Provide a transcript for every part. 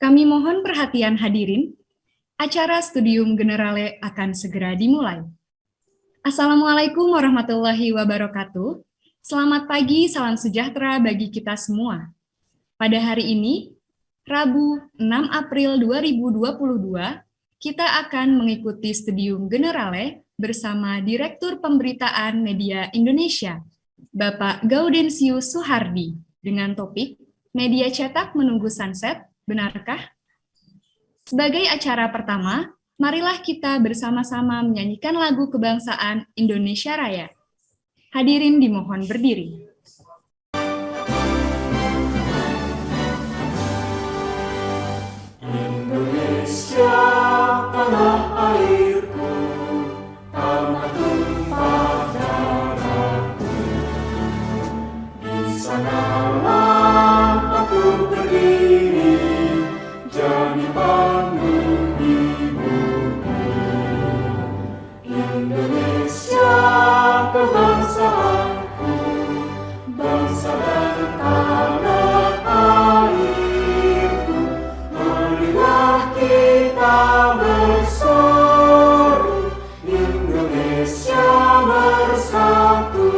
Kami mohon perhatian hadirin, acara Studium Generale akan segera dimulai. Assalamualaikum warahmatullahi wabarakatuh. Selamat pagi, salam sejahtera bagi kita semua. Pada hari ini, Rabu 6 April 2022, kita akan mengikuti Studium Generale bersama Direktur Pemberitaan Media Indonesia, Bapak Gaudensius Suhardi, dengan topik Media Cetak Menunggu Sunset, benarkah? Sebagai acara pertama, marilah kita bersama-sama menyanyikan lagu kebangsaan Indonesia Raya. Hadirin dimohon berdiri. Indonesia, tanah airku, tanah tumpah darahku. Di sanalah aku berdiri, jadi panggung di bumi. Indonesia, kebangsaanku, bangsa dan tanah airku. Marilah kita berseru, Indonesia bersatu.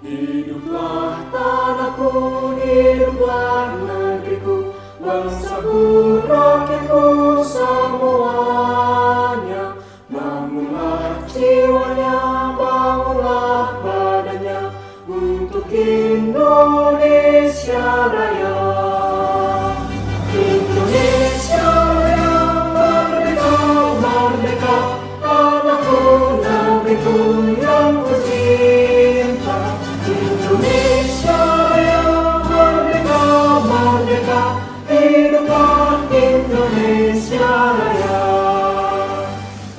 Hiduplah tanahku, hiduplah negeriku, bangsaku, rakyatku semuanya. Bangunlah jiwanya, bangunlah badannya, untuk Indonesia Raya. Indonesia Raya, merdeka, merdeka, tanahku, negeriku yang ku cinta. Indonesia Raya, merdeka, merdeka, hiduplah Indonesia Raya.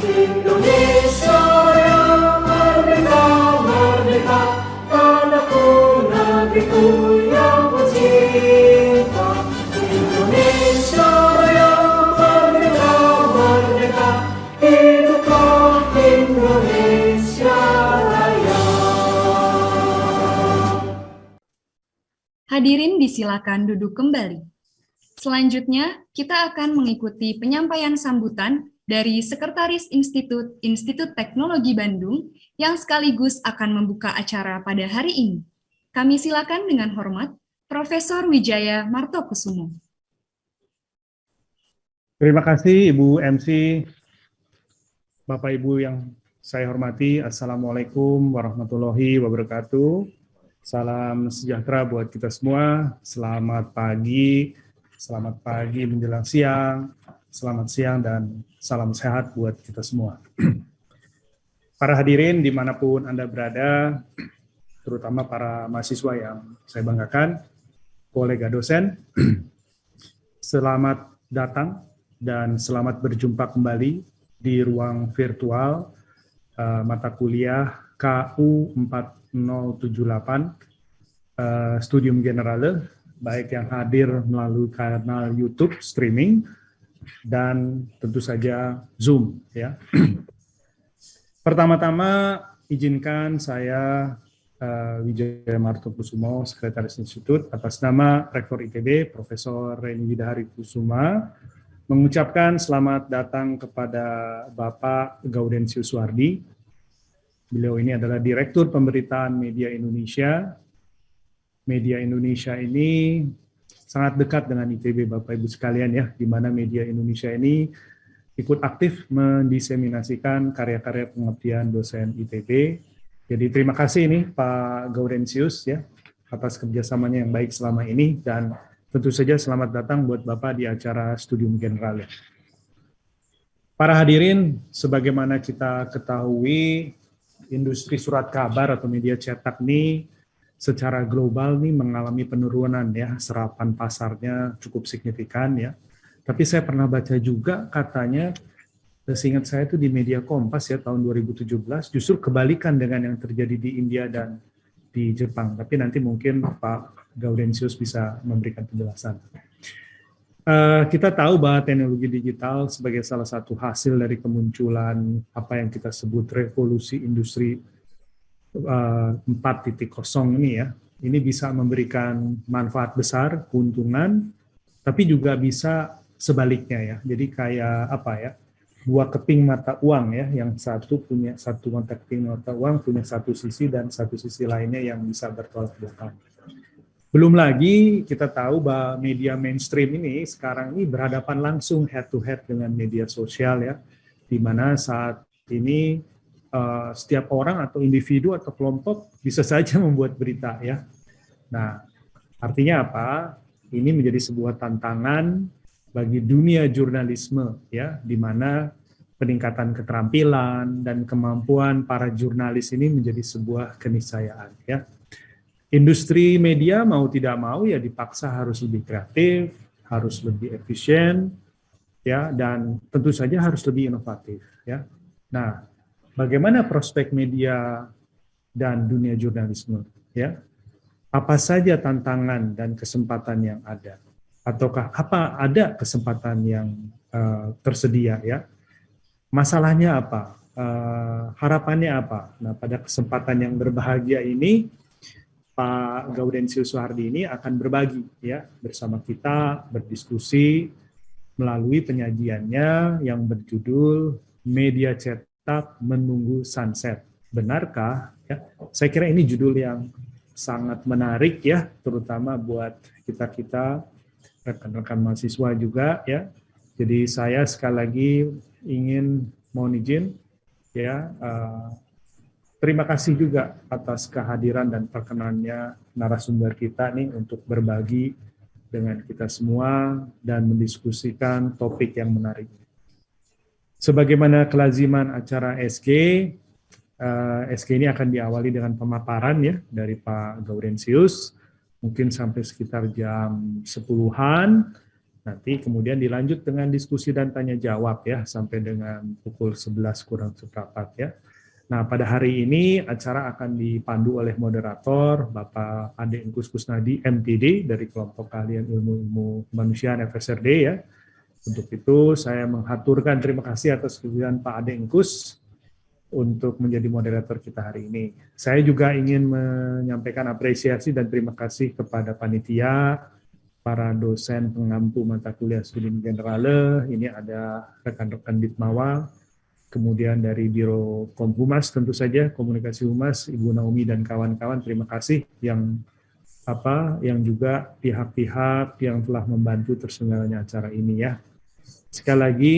Indonesia Raya, merdeka, merdeka, tanahku, negeriku yang ku cinta. Indonesia Raya, merdeka, merdeka, hiduplah Indonesia Raya. Hadirin disilakan duduk kembali. Selanjutnya, kita akan mengikuti penyampaian sambutan dari Sekretaris Institut Teknologi Bandung yang sekaligus akan membuka acara pada hari ini. Kami silakan dengan hormat Profesor Wijaya Martokusumo. Terima kasih Ibu MC, Bapak Ibu yang saya hormati. Assalamualaikum warahmatullahi wabarakatuh. Salam sejahtera buat kita semua. Selamat pagi menjelang siang, selamat siang dan salam sehat buat kita semua. Para hadirin dimanapun Anda berada, terutama para mahasiswa yang saya banggakan, kolega dosen, selamat datang dan selamat berjumpa kembali di ruang virtual mata kuliah KU 4078 Studium Generale, baik yang hadir melalui kanal YouTube streaming dan tentu saja Zoom ya. Pertama-tama izinkan saya Wijaya Martokusumo, Sekretaris Institut, atas nama Rektor ITB Profesor Reni Widahari Kusuma, mengucapkan selamat datang kepada Bapak Gaudensius Suhardi. Beliau ini adalah Direktur Pemberitaan Media Indonesia. Media Indonesia ini sangat dekat dengan ITB, Bapak Ibu sekalian ya, di mana media Indonesia ini ikut aktif mendiseminasikan karya-karya pengabdian dosen ITB. Jadi terima kasih nih Pak Gaudensius ya atas kerjasamanya yang baik selama ini, dan tentu saja selamat datang buat Bapak di acara Studium Generale. Para hadirin, sebagaimana kita ketahui, industri surat kabar atau media cetak ini secara global nih mengalami penurunan ya, serapan pasarnya cukup signifikan ya. Tapi saya pernah baca juga katanya, seingat saya itu di media Kompas ya tahun 2017, justru kebalikan dengan yang terjadi di India dan di Jepang. Tapi nanti mungkin Pak Gaudensius bisa memberikan penjelasan. Kita tahu bahwa teknologi digital sebagai salah satu hasil dari kemunculan apa yang kita sebut revolusi industri 4.0 ini ya, ini bisa memberikan manfaat besar, keuntungan, tapi juga bisa sebaliknya ya. Jadi kayak apa ya? Dua keping mata uang ya, yang satu punya satu mata keping mata uang punya satu sisi dan satu sisi lainnya yang bisa bertolak belakang. Belum lagi kita tahu bahwa media mainstream ini sekarang ini berhadapan langsung head to head dengan media sosial ya, di mana saat ini setiap orang atau individu atau kelompok bisa saja membuat berita ya. Nah, artinya apa? Ini menjadi sebuah tantangan bagi dunia jurnalisme ya, di mana peningkatan keterampilan dan kemampuan para jurnalis ini menjadi sebuah keniscayaan ya. Industri media mau tidak mau ya dipaksa harus lebih kreatif, harus lebih efisien ya, dan tentu saja harus lebih inovatif ya. Nah, bagaimana prospek media dan dunia jurnalisme ya? Apa saja tantangan dan kesempatan yang ada? Ataukah apa ada kesempatan yang tersedia ya? Masalahnya apa? Harapannya apa? Nah, pada kesempatan yang berbahagia ini, Pak Gaudensius Suhardi ini akan berbagi ya bersama kita, berdiskusi melalui penyajiannya yang berjudul Media Cetak Menunggu Sunset. Benarkah? Ya, saya kira ini judul yang sangat menarik ya, terutama buat kita-kita rekan-rekan mahasiswa juga ya. Jadi saya sekali lagi ingin mohon izin ya, terima kasih juga atas kehadiran dan perkenannya narasumber kita nih untuk berbagi dengan kita semua dan mendiskusikan topik yang menarik. Sebagaimana kelaziman acara SG ini akan diawali dengan pemaparan ya dari Pak Gaudensius, mungkin sampai sekitar jam 10-an, nanti kemudian dilanjut dengan diskusi dan tanya jawab ya, sampai dengan pukul 11 kurang seperempat ya. Nah, pada hari ini acara akan dipandu oleh moderator Bapak Ade Engkus Kusnadi, MPD, dari kelompok keahlian ilmu kemanusiaan FSRD ya. Untuk itu saya menghaturkan terima kasih atas kehadiran Pak Ade Engkus untuk menjadi moderator kita hari ini. Saya juga ingin menyampaikan apresiasi dan terima kasih kepada panitia, para dosen pengampu mata kuliah Studium Generale, ini ada rekan-rekan Ditmawa, kemudian dari Biro Komhumas tentu saja, Komunikasi Humas, Ibu Naomi dan kawan-kawan, terima kasih yang juga pihak-pihak yang telah membantu terselenggaranya acara ini ya. Sekali lagi,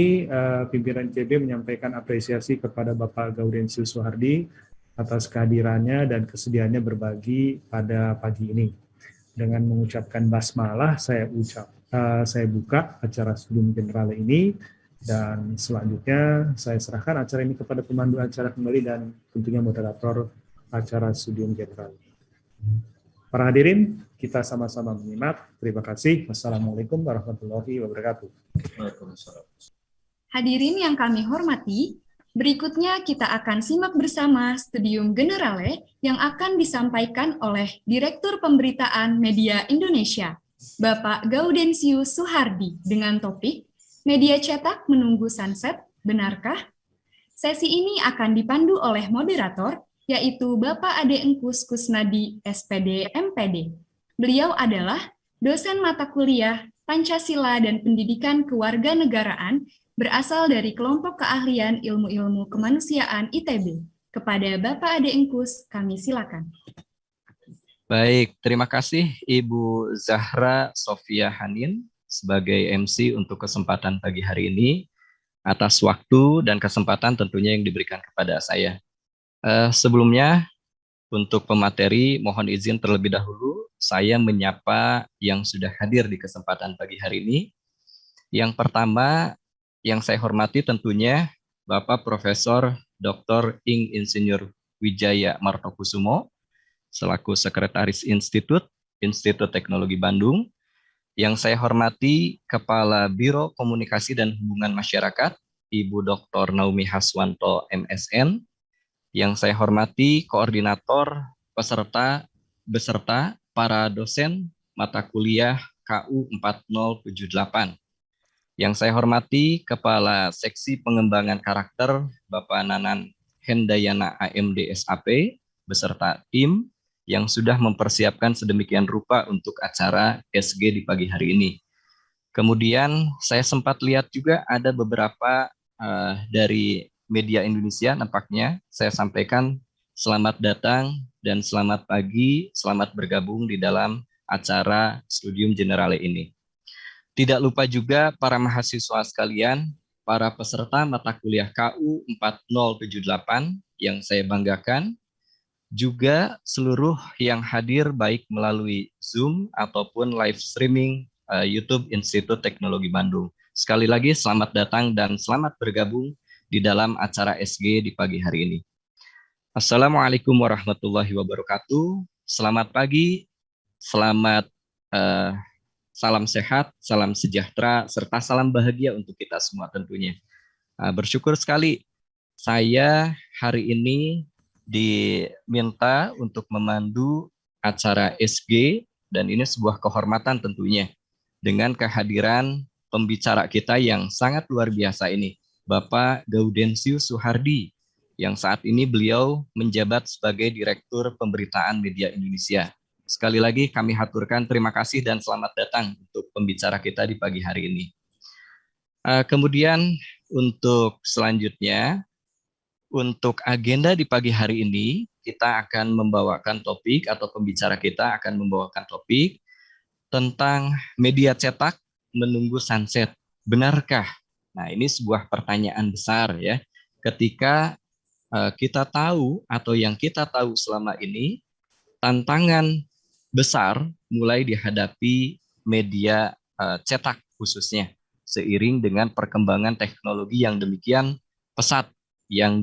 pimpinan ITB menyampaikan apresiasi kepada Bapak Gaudensius Suhardi atas kehadirannya dan kesediaannya berbagi pada pagi ini. Dengan mengucapkan basmalah, saya buka acara Studium Generale ini, dan selanjutnya saya serahkan acara ini kepada pemandu acara kembali dan tentunya moderator acara Studium Generale. Para hadirin, kita sama-sama menyimak. Terima kasih. Wassalamualaikum warahmatullahi wabarakatuh. Hadirin yang kami hormati, berikutnya kita akan simak bersama Studium Generale yang akan disampaikan oleh Direktur Pemberitaan Media Indonesia, Bapak Gaudensius Suhardi, dengan topik Media Cetak Menunggu Sunset, Benarkah? Sesi ini akan dipandu oleh moderator, yaitu Bapak Ade Engkus Kusnadi, SPD, MPD. Beliau adalah dosen mata kuliah Pancasila dan Pendidikan Kewarganegaraan berasal dari kelompok keahlian ilmu-ilmu kemanusiaan ITB. Kepada Bapak Ade Engkus, kami silakan. Baik, terima kasih Ibu Zahra Sofia Hanin sebagai MC untuk kesempatan pagi hari ini, atas waktu dan kesempatan tentunya yang diberikan kepada saya. Sebelumnya, untuk pemateri, mohon izin terlebih dahulu, saya menyapa yang sudah hadir di kesempatan pagi hari ini. Yang pertama, yang saya hormati tentunya Bapak Profesor Dr. Ing Insinyur Wijaya Martokusumo, selaku Sekretaris Institut Teknologi Bandung. Yang saya hormati Kepala Biro Komunikasi dan Hubungan Masyarakat, Ibu Dr. Naomi Haswanto, MSN. Yang saya hormati Koordinator beserta para dosen mata kuliah KU 4078. Yang saya hormati Kepala Seksi Pengembangan Karakter Bapak Nanan Hendayana AMD SAP beserta tim yang sudah mempersiapkan sedemikian rupa untuk acara SG di pagi hari ini. Kemudian saya sempat lihat juga ada beberapa dari media Indonesia, nampaknya saya sampaikan selamat datang dan selamat pagi, selamat bergabung di dalam acara Studium Generale ini. Tidak lupa juga para mahasiswa sekalian, para peserta mata kuliah KU 4078 yang saya banggakan, juga seluruh yang hadir baik melalui Zoom ataupun live streaming YouTube Institut Teknologi Bandung. Sekali lagi selamat datang dan selamat bergabung di dalam acara SG di pagi hari ini. Assalamualaikum warahmatullahi wabarakatuh. Selamat pagi, selamat salam sehat, salam sejahtera, serta salam bahagia untuk kita semua tentunya. Bersyukur sekali saya hari ini diminta untuk memandu acara SG, dan ini sebuah kehormatan tentunya dengan kehadiran pembicara kita yang sangat luar biasa ini, Bapak Gaudensius Suhardi, yang saat ini beliau menjabat sebagai Direktur Pemberitaan Media Indonesia. Sekali lagi kami haturkan terima kasih dan selamat datang untuk pembicara kita di pagi hari ini. Kemudian untuk selanjutnya, untuk agenda di pagi hari ini, kita akan membawakan topik atau pembicara kita akan membawakan topik tentang media cetak menunggu sunset. Benarkah? Nah, ini sebuah pertanyaan besar ya. Ketika kita tahu atau yang kita tahu selama ini, tantangan besar mulai dihadapi media cetak khususnya, seiring dengan perkembangan teknologi yang demikian pesat yang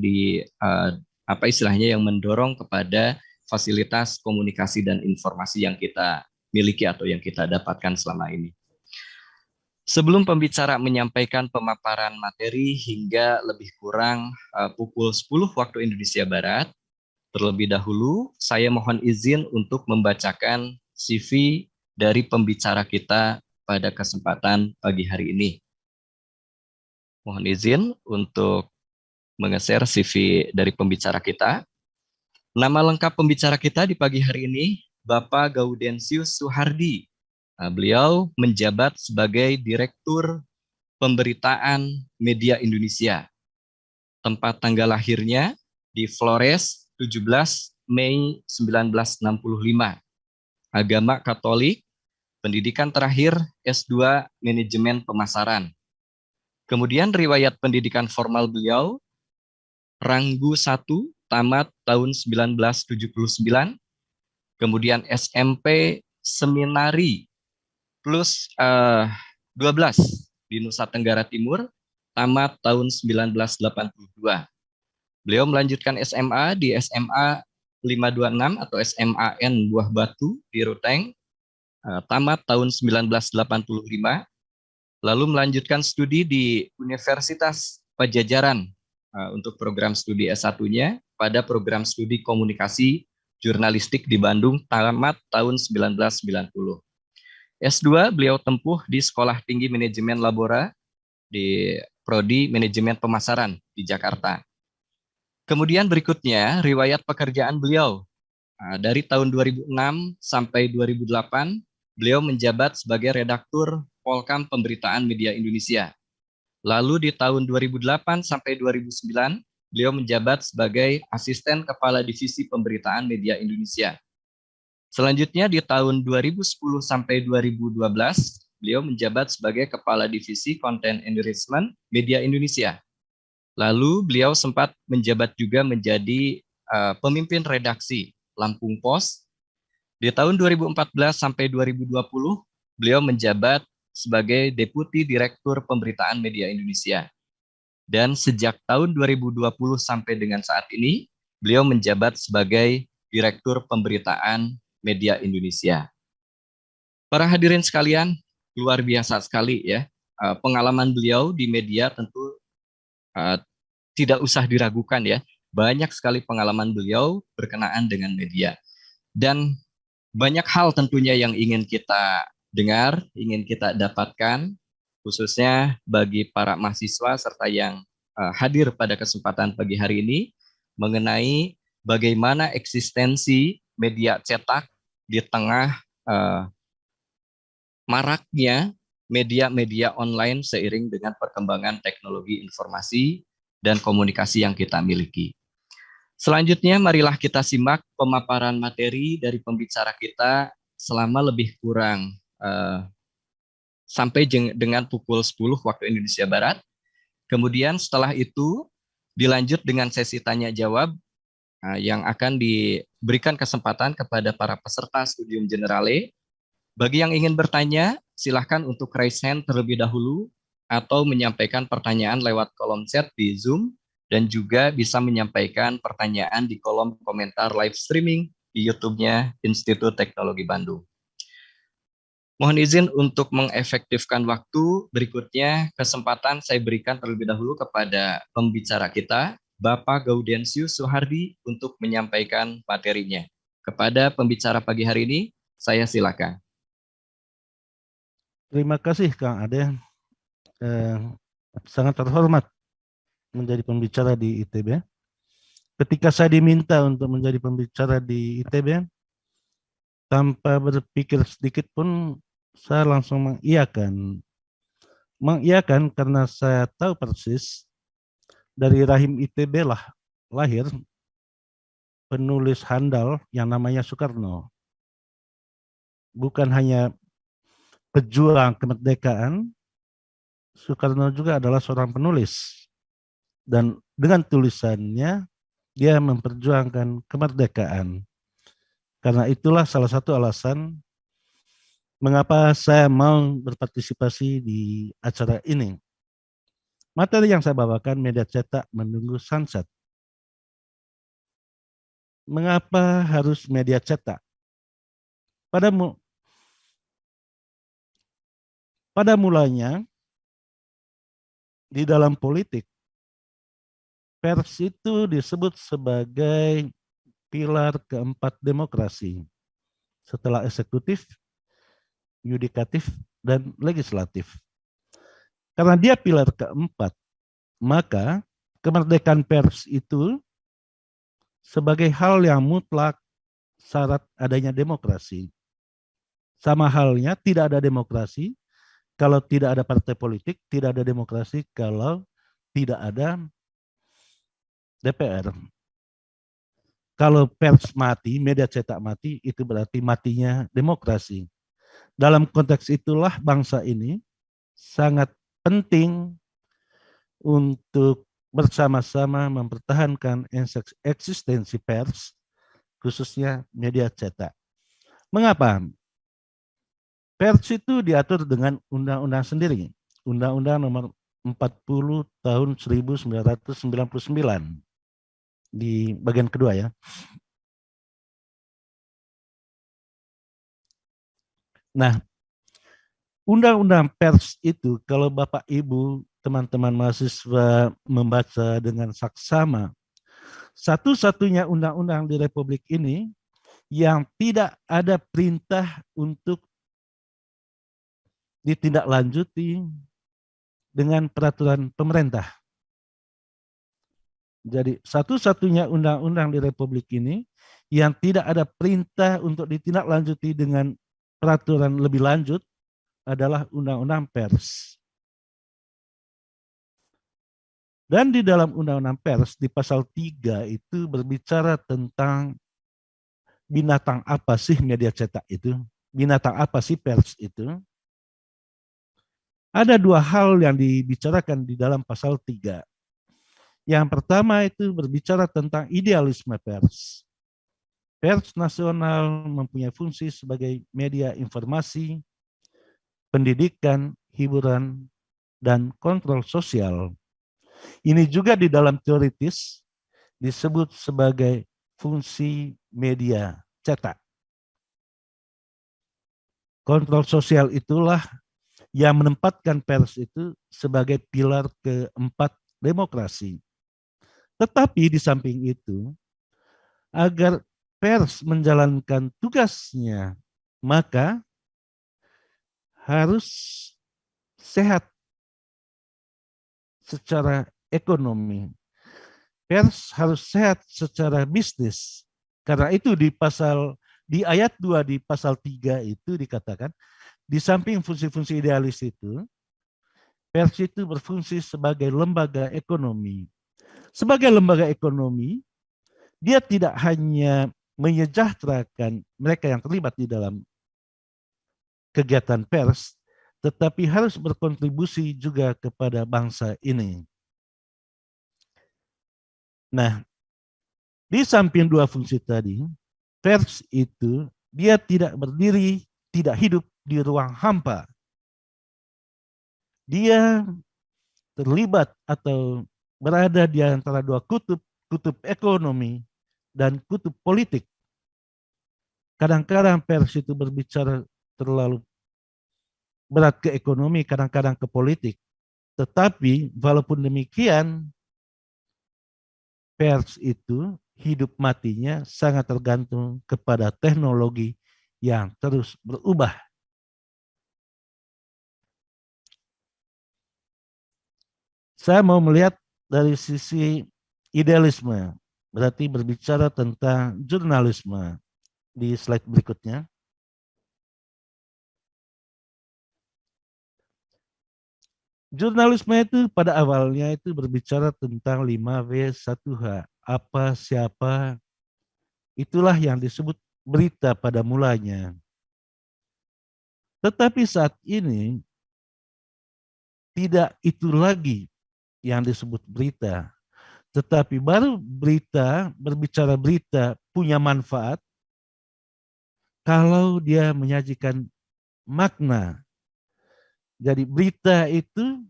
yang mendorong kepada fasilitas komunikasi dan informasi yang kita miliki atau yang kita dapatkan selama ini. Sebelum pembicara menyampaikan pemaparan materi hingga lebih kurang pukul 10 waktu Indonesia Barat, terlebih dahulu saya mohon izin untuk membacakan CV dari pembicara kita pada kesempatan pagi hari ini. Mohon izin untuk menge-share CV dari pembicara kita. Nama lengkap pembicara kita di pagi hari ini, Bapak Gaudensius Suhardi. Beliau menjabat sebagai Direktur Pemberitaan Media Indonesia. Tempat tanggal lahirnya di Flores, 17 Mei 1965. Agama Katolik, pendidikan terakhir S2 Manajemen Pemasaran. Kemudian riwayat pendidikan formal beliau, Ranggu 1, tamat tahun 1979. Kemudian SMP Seminari plus 12 di Nusa Tenggara Timur, tamat tahun 1982. Beliau melanjutkan SMA di SMA 526 atau SMAN Buah Batu di Ruteng, tamat tahun 1985, lalu melanjutkan studi di Universitas Pajajaran untuk program studi S1-nya pada program studi komunikasi jurnalistik di Bandung, tamat tahun 1990. S2 beliau tempuh di Sekolah Tinggi Manajemen Labora di Prodi Manajemen Pemasaran di Jakarta. Kemudian berikutnya, riwayat pekerjaan beliau. Dari tahun 2006 sampai 2008, beliau menjabat sebagai Redaktur Polkam Pemberitaan Media Indonesia. Lalu di tahun 2008 sampai 2009, beliau menjabat sebagai Asisten Kepala Divisi Pemberitaan Media Indonesia. Selanjutnya di tahun 2010 sampai 2012, beliau menjabat sebagai Kepala Divisi Content Enrichment Media Indonesia. Lalu beliau sempat menjabat juga menjadi pemimpin redaksi Lampung Pos. Di tahun 2014 sampai 2020, beliau menjabat sebagai Deputi Direktur Pemberitaan Media Indonesia. Dan sejak tahun 2020 sampai dengan saat ini, beliau menjabat sebagai Direktur Pemberitaan Media Indonesia. Para hadirin sekalian, luar biasa sekali ya. Pengalaman beliau di media tentu tidak usah diragukan ya. Banyak sekali pengalaman beliau berkenaan dengan media. Dan banyak hal tentunya yang ingin kita dengar, ingin kita dapatkan, khususnya bagi para mahasiswa serta yang hadir pada kesempatan pagi hari ini, mengenai bagaimana eksistensi media cetak di tengah maraknya media-media online seiring dengan perkembangan teknologi informasi dan komunikasi yang kita miliki. Selanjutnya, marilah kita simak pemaparan materi dari pembicara kita selama lebih kurang sampai dengan pukul 10 waktu Indonesia Barat. Kemudian setelah itu dilanjut dengan sesi tanya jawab yang akan diberikan kesempatan kepada para peserta Studium Generale. Bagi yang ingin bertanya, silahkan untuk raise hand terlebih dahulu atau menyampaikan pertanyaan lewat kolom chat di Zoom dan juga bisa menyampaikan pertanyaan di kolom komentar live streaming di YouTube-nya Institut Teknologi Bandung. Mohon izin untuk mengefektifkan waktu, berikutnya kesempatan saya berikan terlebih dahulu kepada pembicara kita, Bapak Gaudensius Suhardi, untuk menyampaikan materinya. Kepada pembicara pagi hari ini, saya silakan. Terima kasih Kang Ade, sangat terhormat menjadi pembicara di ITB. Ketika saya diminta untuk menjadi pembicara di ITB, tanpa berpikir sedikit pun saya langsung mengiyakan. Mengiyakan karena saya tahu persis dari rahim ITB lah lahir penulis handal yang namanya Soekarno. Bukan hanya pejuang kemerdekaan, Soekarno juga adalah seorang penulis. Dan dengan tulisannya, dia memperjuangkan kemerdekaan. Karena itulah salah satu alasan mengapa saya mau berpartisipasi di acara ini. Materi yang saya bawakan media cetak menunggu sunset. Mengapa harus media cetak? Pada mulanya, di dalam politik, pers itu disebut sebagai pilar keempat demokrasi. Setelah eksekutif, yudikatif, dan legislatif. Karena dia pilar keempat, maka kemerdekaan pers itu sebagai hal yang mutlak syarat adanya demokrasi. Sama halnya tidak ada demokrasi kalau tidak ada partai politik, tidak ada demokrasi kalau tidak ada DPR. Kalau pers mati, media cetak mati, itu berarti matinya demokrasi. Dalam konteks itulah bangsa ini sangat penting untuk bersama-sama mempertahankan eksistensi pers, khususnya media cetak. Mengapa? Pers itu diatur dengan undang-undang sendiri. Undang-undang nomor 40 tahun 1999 di bagian kedua ya. Nah, undang-undang pers itu kalau Bapak Ibu teman-teman mahasiswa membaca dengan saksama, satu-satunya undang-undang di Republik ini yang tidak ada perintah untuk ditindaklanjuti dengan peraturan pemerintah. Jadi satu-satunya undang-undang di Republik ini yang tidak ada perintah untuk ditindaklanjuti dengan peraturan lebih lanjut adalah undang-undang pers. Dan di dalam undang-undang pers di pasal 3 itu berbicara tentang binatang apa sih media cetak itu, binatang apa sih pers itu. Ada dua hal yang dibicarakan di dalam pasal 3. Yang pertama itu berbicara tentang idealisme pers. Pers nasional mempunyai fungsi sebagai media informasi, pendidikan, hiburan, dan kontrol sosial. Ini juga di dalam teoritis disebut sebagai fungsi media cetak. Kontrol sosial itulah yang menempatkan pers itu sebagai pilar keempat demokrasi. Tetapi di samping itu, agar pers menjalankan tugasnya, maka harus sehat secara ekonomi. Pers harus sehat secara bisnis. Karena itu di ayat 2 di pasal 3 itu dikatakan, di samping fungsi-fungsi idealis itu, pers itu berfungsi sebagai lembaga ekonomi. Sebagai lembaga ekonomi, dia tidak hanya menyejahterakan mereka yang terlibat di dalam kegiatan pers, tetapi harus berkontribusi juga kepada bangsa ini. Nah, di samping dua fungsi tadi, pers itu dia tidak berdiri, tidak hidup di ruang hampa. Dia terlibat atau berada di antara dua kutub, kutub ekonomi dan kutub politik. Kadang-kadang pers itu berbicara terlalu berat ke ekonomi, kadang-kadang ke politik. Tetapi walaupun demikian, pers itu hidup matinya sangat tergantung kepada teknologi yang terus berubah. Saya mau melihat dari sisi idealisme, berarti berbicara tentang jurnalisme di slide berikutnya. Jurnalisme itu pada awalnya itu berbicara tentang 5W1H, apa, siapa, itulah yang disebut berita pada mulanya. Tetapi saat ini tidak itu lagi yang disebut berita, tetapi baru berita, berbicara berita punya manfaat kalau dia menyajikan makna. Jadi berita itu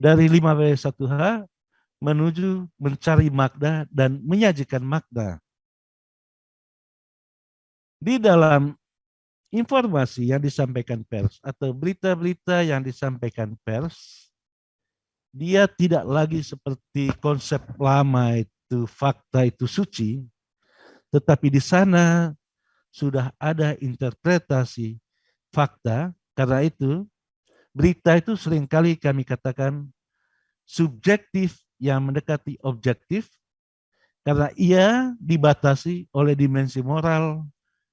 dari 5W1H menuju mencari makna dan menyajikan makna. Di dalam informasi yang disampaikan pers atau berita-berita yang disampaikan pers, dia tidak lagi seperti konsep lama itu fakta itu suci, tetapi di sana sudah ada interpretasi fakta. Karena itu berita itu seringkali kami katakan subjektif yang mendekati objektif, karena ia dibatasi oleh dimensi moral,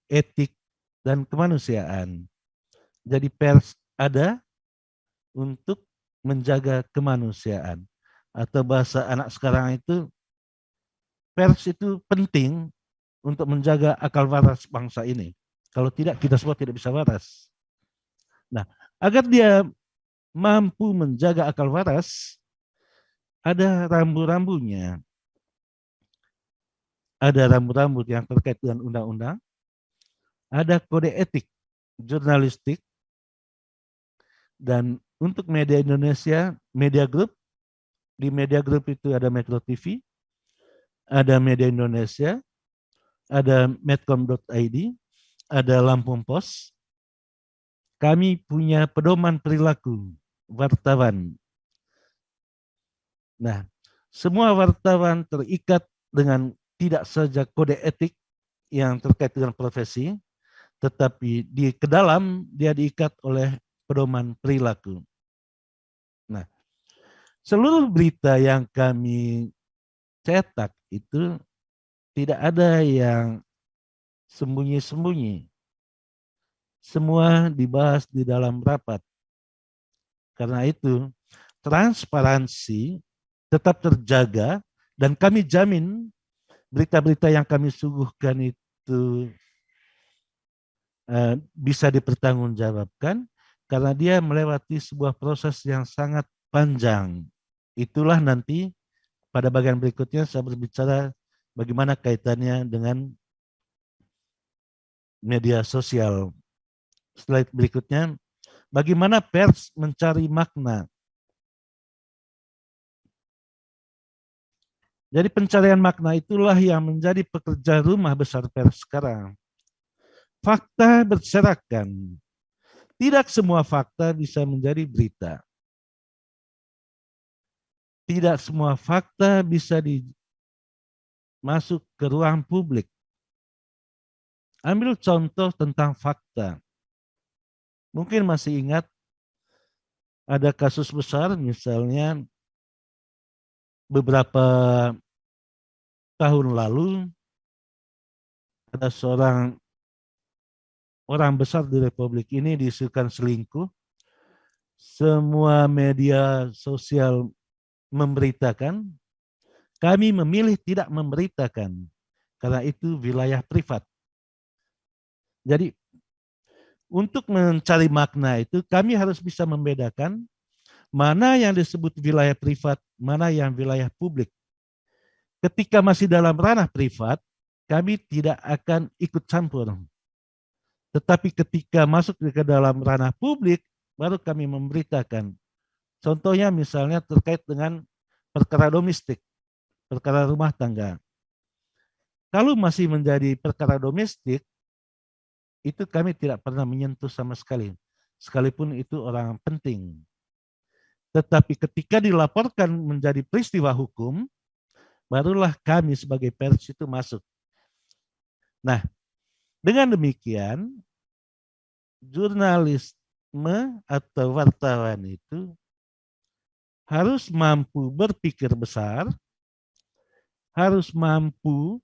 etik, dan kemanusiaan. Jadi pers ada untuk menjaga kemanusiaan. Atau bahasa anak sekarang itu, pers itu penting untuk menjaga akal waras bangsa ini. Kalau tidak, kita semua tidak bisa waras. Nah, agar dia mampu menjaga akal waras, ada rambu-rambunya. Ada rambu-rambu yang terkait dengan undang-undang, ada kode etik jurnalistik, dan untuk media Indonesia, Media Group, di Media Group itu ada Metro TV, ada Media Indonesia, ada medcom.id, ada Lampung Pos. Kami punya pedoman perilaku wartawan. Nah, semua wartawan terikat dengan tidak saja kode etik yang terkait dengan profesi, tetapi di ke dalam dia diikat oleh pedoman perilaku. Nah, seluruh berita yang kami cetak itu tidak ada yang sembunyi-sembunyi. Semua dibahas di dalam rapat. Karena itu, transparansi tetap terjaga dan kami jamin berita-berita yang kami suguhkan itu bisa dipertanggungjawabkan karena dia melewati sebuah proses yang sangat panjang. Itulah nanti pada bagian berikutnya saya berbicara bagaimana kaitannya dengan media sosial. Slide berikutnya, bagaimana pers mencari makna. Jadi pencarian makna itulah yang menjadi pekerja rumah besar pers sekarang. Fakta berserakan. Tidak semua fakta bisa menjadi berita. Tidak semua fakta bisa masuk ke ruang publik. Ambil contoh tentang fakta. Mungkin masih ingat ada kasus besar misalnya beberapa tahun lalu ada seorang orang besar di Republik ini diisukan selingkuh. Semua media sosial memberitakan, kami memilih tidak memberitakan, karena itu wilayah privat. Jadi untuk mencari makna itu kami harus bisa membedakan mana yang disebut wilayah privat, mana yang wilayah publik. Ketika masih dalam ranah privat, kami tidak akan ikut campur. Tetapi ketika masuk ke dalam ranah publik, baru kami memberitakan. Contohnya misalnya terkait dengan perkara domestik, perkara rumah tangga. Kalau masih menjadi perkara domestik, itu kami tidak pernah menyentuh sama sekali, sekalipun itu orang penting. Tetapi ketika dilaporkan menjadi peristiwa hukum, barulah kami sebagai pers itu masuk. Nah, dengan demikian, jurnalisme atau wartawan itu harus mampu berpikir besar, harus mampu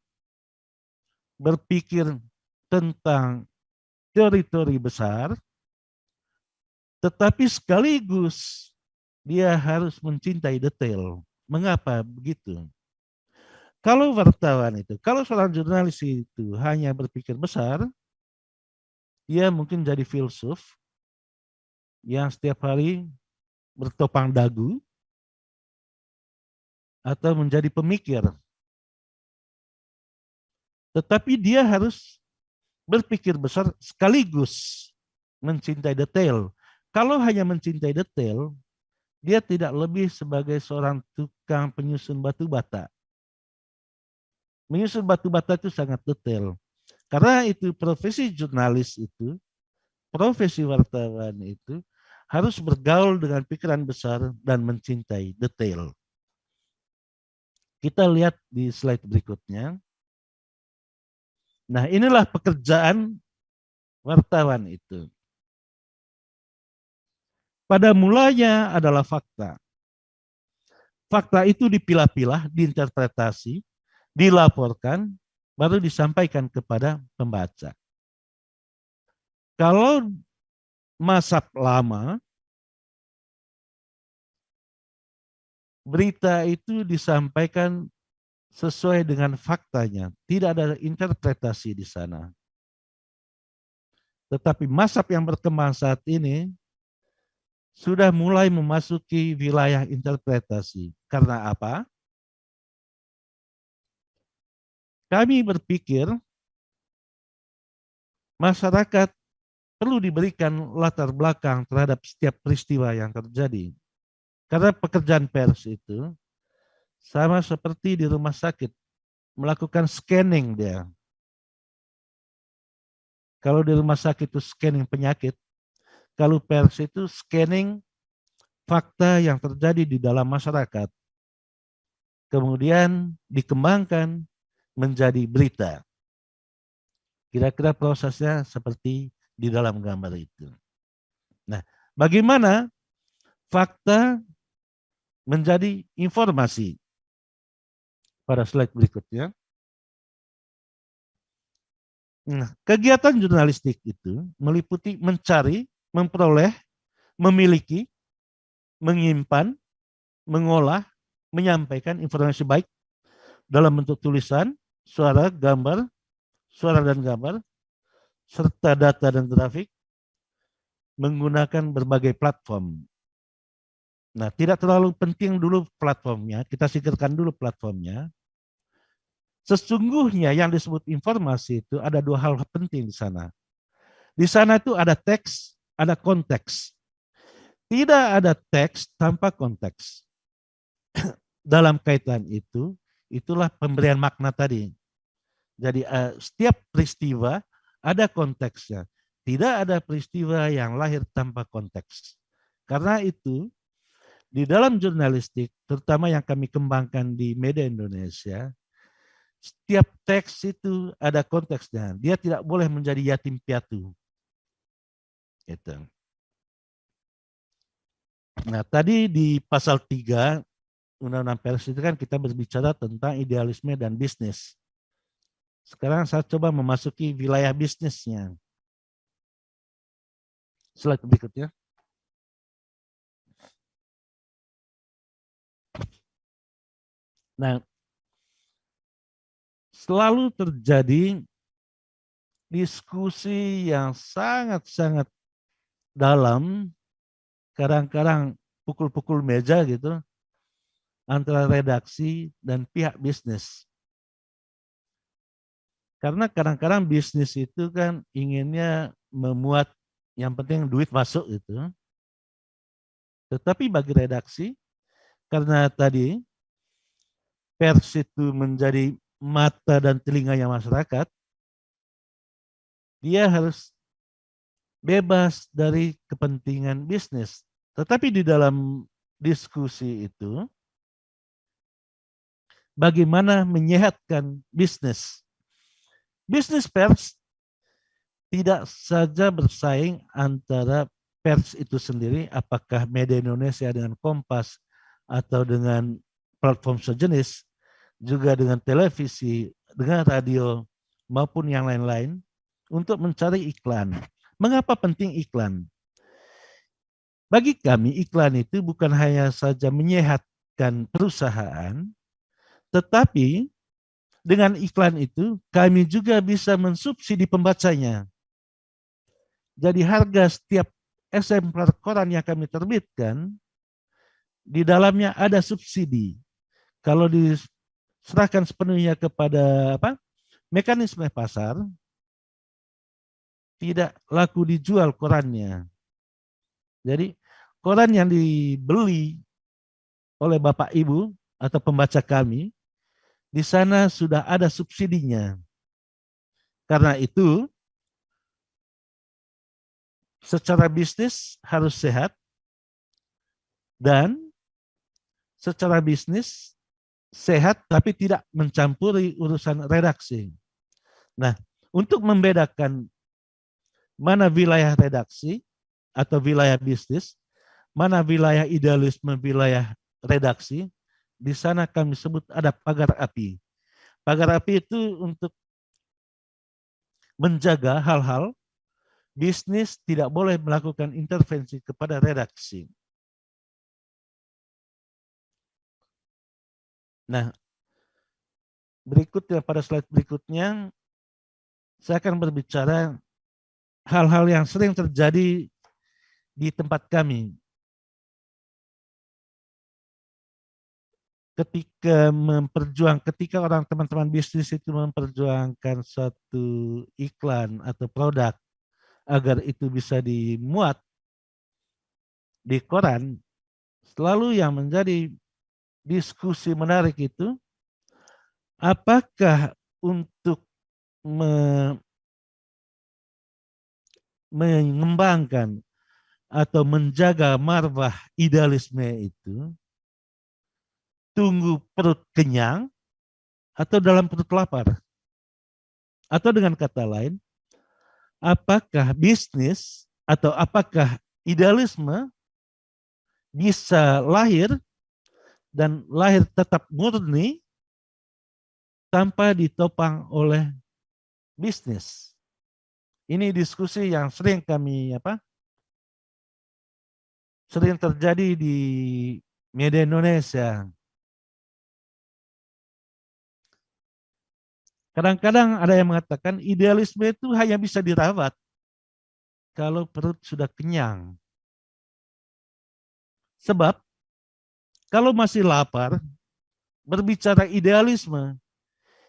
berpikir tentang teori-teori besar, tetapi sekaligus dia harus mencintai detail. Mengapa begitu? Kalau wartawan itu, kalau seorang jurnalis itu hanya berpikir besar, dia mungkin jadi filsuf yang setiap hari bertopang dagu, atau menjadi pemikir. Tetapi dia harus berpikir besar sekaligus mencintai detail. Kalau hanya mencintai detail, dia tidak lebih sebagai seorang tukang penyusun batu bata. Menyusun batu bata itu sangat detail. Karena itu profesi jurnalis itu, profesi wartawan itu harus bergaul dengan pikiran besar dan mencintai detail. Kita lihat di slide berikutnya. Nah, inilah pekerjaan wartawan itu. Pada mulanya adalah fakta. Fakta itu dipilah-pilah, diinterpretasi, dilaporkan, baru disampaikan kepada pembaca. Kalau masa lama, berita itu disampaikan sesuai dengan faktanya, tidak ada interpretasi di sana. Tetapi masa yang berkembang saat ini sudah mulai memasuki wilayah interpretasi. Karena apa? Kami berpikir masyarakat perlu diberikan latar belakang terhadap setiap peristiwa yang terjadi. Karena pekerjaan pers itu sama seperti di rumah sakit, melakukan scanning dia. Kalau di rumah sakit itu scanning penyakit, kalau pers itu scanning fakta yang terjadi di dalam masyarakat. Kemudian dikembangkan menjadi berita. Kira-kira prosesnya seperti di dalam gambar itu. Nah, bagaimana fakta menjadi informasi? Pada slide berikutnya. Nah, kegiatan jurnalistik itu meliputi mencari, memperoleh, memiliki, menyimpan, mengolah, menyampaikan informasi baik dalam bentuk tulisan, suara dan gambar, serta data dan grafik menggunakan berbagai platform. Nah, tidak terlalu penting dulu platformnya, kita singkirkan dulu platformnya. Sesungguhnya yang disebut informasi itu ada dua hal penting di sana. Di sana itu ada teks, ada konteks. Tidak ada teks tanpa konteks. Dalam kaitan itu, itulah pemberian makna tadi. Jadi setiap peristiwa ada konteksnya. Tidak ada peristiwa yang lahir tanpa konteks. Karena itu, di dalam jurnalistik, terutama yang kami kembangkan di media Indonesia, setiap teks itu ada konteksnya. Dia tidak boleh menjadi yatim piatu. Gitu. Nah, tadi di pasal 3 Undang-Undang Pers itu kan kita berbicara tentang idealisme dan bisnis. Sekarang saya coba memasuki wilayah bisnisnya. Slide berikutnya. Nah, selalu terjadi diskusi yang sangat-sangat dalam, kadang-kadang pukul-pukul meja gitu, antara redaksi dan pihak bisnis. Karena kadang-kadang bisnis itu kan inginnya memuat yang penting duit masuk gitu. Tetapi bagi redaksi, karena tadi pers itu menjadi mata dan telinganya masyarakat, dia harus bebas dari kepentingan bisnis. Tetapi di dalam diskusi itu, bagaimana menyehatkan bisnis? Bisnis pers tidak saja bersaing antara pers itu sendiri, apakah media Indonesia dengan Kompas atau dengan platform sejenis, juga dengan televisi, dengan radio, maupun yang lain-lain, untuk mencari iklan. Mengapa penting iklan? Bagi kami iklan itu bukan hanya saja menyehatkan perusahaan, tetapi dengan iklan itu kami juga bisa mensubsidi pembacanya. Jadi harga setiap eksemplar koran yang kami terbitkan, di dalamnya ada subsidi. Kalau diserahkan sepenuhnya kepada mekanisme pasar, tidak laku dijual korannya. Jadi koran yang dibeli oleh Bapak Ibu atau pembaca kami, di sana sudah ada subsidinya. Karena itu, secara bisnis harus sehat, dan secara bisnis sehat tapi tidak mencampuri urusan redaksi. Nah, untuk membedakan mana wilayah redaksi atau wilayah bisnis, mana wilayah idealisme, wilayah redaksi, di sana kami sebut ada pagar api. Pagar api itu untuk menjaga hal-hal bisnis tidak boleh melakukan intervensi kepada redaksi. Nah, berikutnya pada slide berikutnya, saya akan berbicara hal-hal yang sering terjadi di tempat kami. Ketika orang teman-teman bisnis itu memperjuangkan suatu iklan atau produk agar itu bisa dimuat di koran, selalu yang menjadi diskusi menarik itu, apakah untuk mengembangkan atau menjaga marwah idealisme itu, tunggu perut kenyang atau dalam perut lapar? Atau dengan kata lain, apakah bisnis atau apakah idealisme bisa lahir dan lahir tetap murni tanpa ditopang oleh bisnis? Ini diskusi yang sering kami sering terjadi di media Indonesia. Kadang-kadang ada yang mengatakan idealisme itu hanya bisa dirawat kalau perut sudah kenyang. Sebab kalau masih lapar, berbicara idealisme,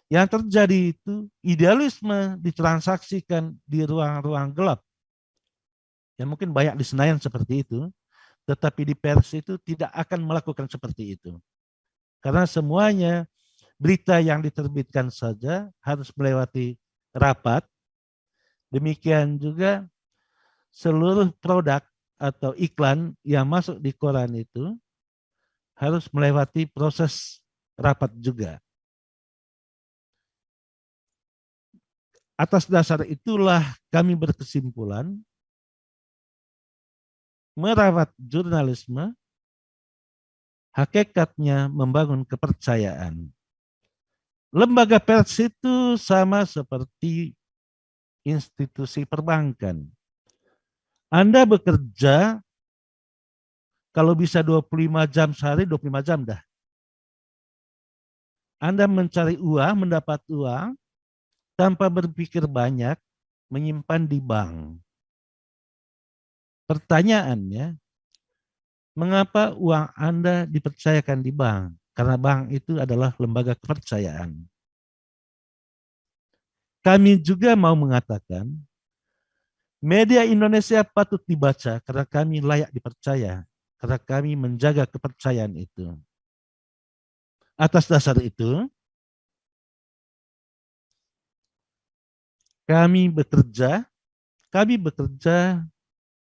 yang terjadi itu idealisme ditransaksikan di ruang-ruang gelap. Ya mungkin banyak di Senayan seperti itu, tetapi di pers itu tidak akan melakukan seperti itu. Karena semuanya berita yang diterbitkan saja harus melewati rapat. Demikian juga seluruh produk atau iklan yang masuk di koran itu harus melewati proses rapat juga. Atas dasar itulah kami berkesimpulan merawat jurnalisme hakikatnya membangun kepercayaan. Lembaga pers itu sama seperti institusi perbankan. Anda bekerja kalau bisa 25 jam sehari, 25 jam dah. Anda mencari uang, mendapat uang, tanpa berpikir banyak, menyimpan di bank. Pertanyaannya, mengapa uang Anda dipercayakan di bank? Karena bank itu adalah lembaga kepercayaan. Kami juga mau mengatakan, media Indonesia patut dibaca karena kami layak dipercaya, karena kami menjaga kepercayaan itu. Atas dasar itu, kami bekerja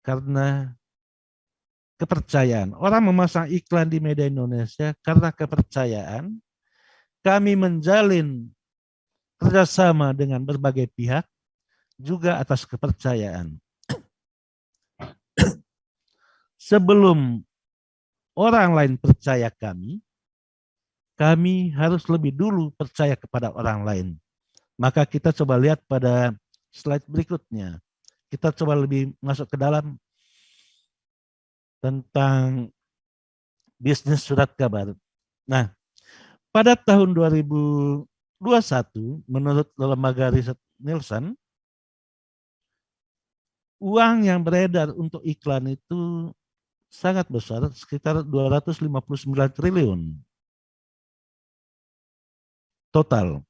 karena kepercayaan. Orang memasang iklan di media Indonesia karena kepercayaan. Kami menjalin kerjasama dengan berbagai pihak juga atas kepercayaan. Sebelum orang lain percaya kami harus lebih dulu percaya kepada orang lain. Maka kita coba lihat pada slide berikutnya. Kita coba lebih masuk ke dalam tentang bisnis surat kabar. Nah, pada tahun 2021, menurut lembaga riset Nielsen, uang yang beredar untuk iklan itu sangat besar, sekitar 259 triliun total.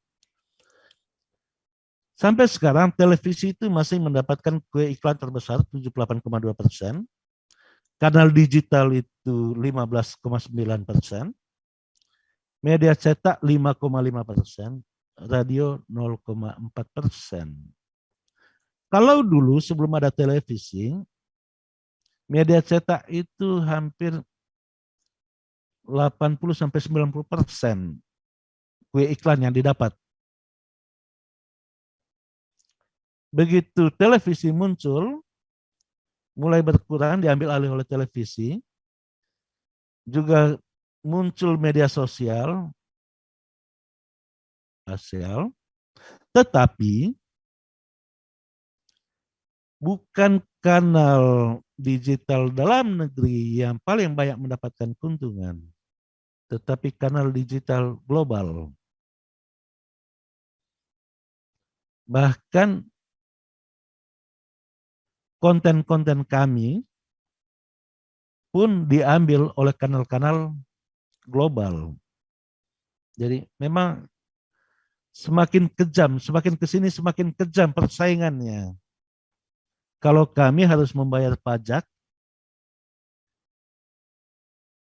Sampai sekarang televisi itu masih mendapatkan kue iklan terbesar 78,2%, kanal digital itu 15,9%, media cetak 5,5%, radio 0,4%. Kalau dulu sebelum ada televisi, media cetak itu hampir 80-90% kue iklan yang didapat. Begitu televisi muncul, mulai berkurang, diambil alih oleh televisi, juga muncul media sosial, tetapi bukan kanal digital dalam negeri yang paling banyak mendapatkan keuntungan, tetapi kanal digital global. Bahkan konten-konten kami pun diambil oleh kanal-kanal global. Jadi memang semakin kejam, semakin kesini semakin kejam persaingannya. Kalau kami harus membayar pajak,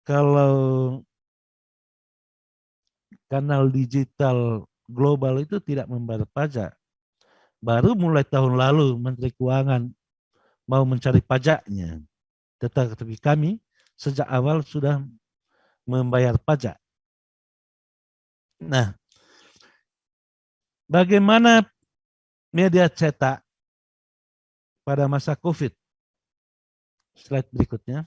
kalau kanal digital global itu tidak membayar pajak. Baru mulai tahun lalu Menteri Keuangan mau mencari pajaknya. Tetapi kami sejak awal sudah membayar pajak. Nah, bagaimana media cetak pada masa COVID? Slide berikutnya.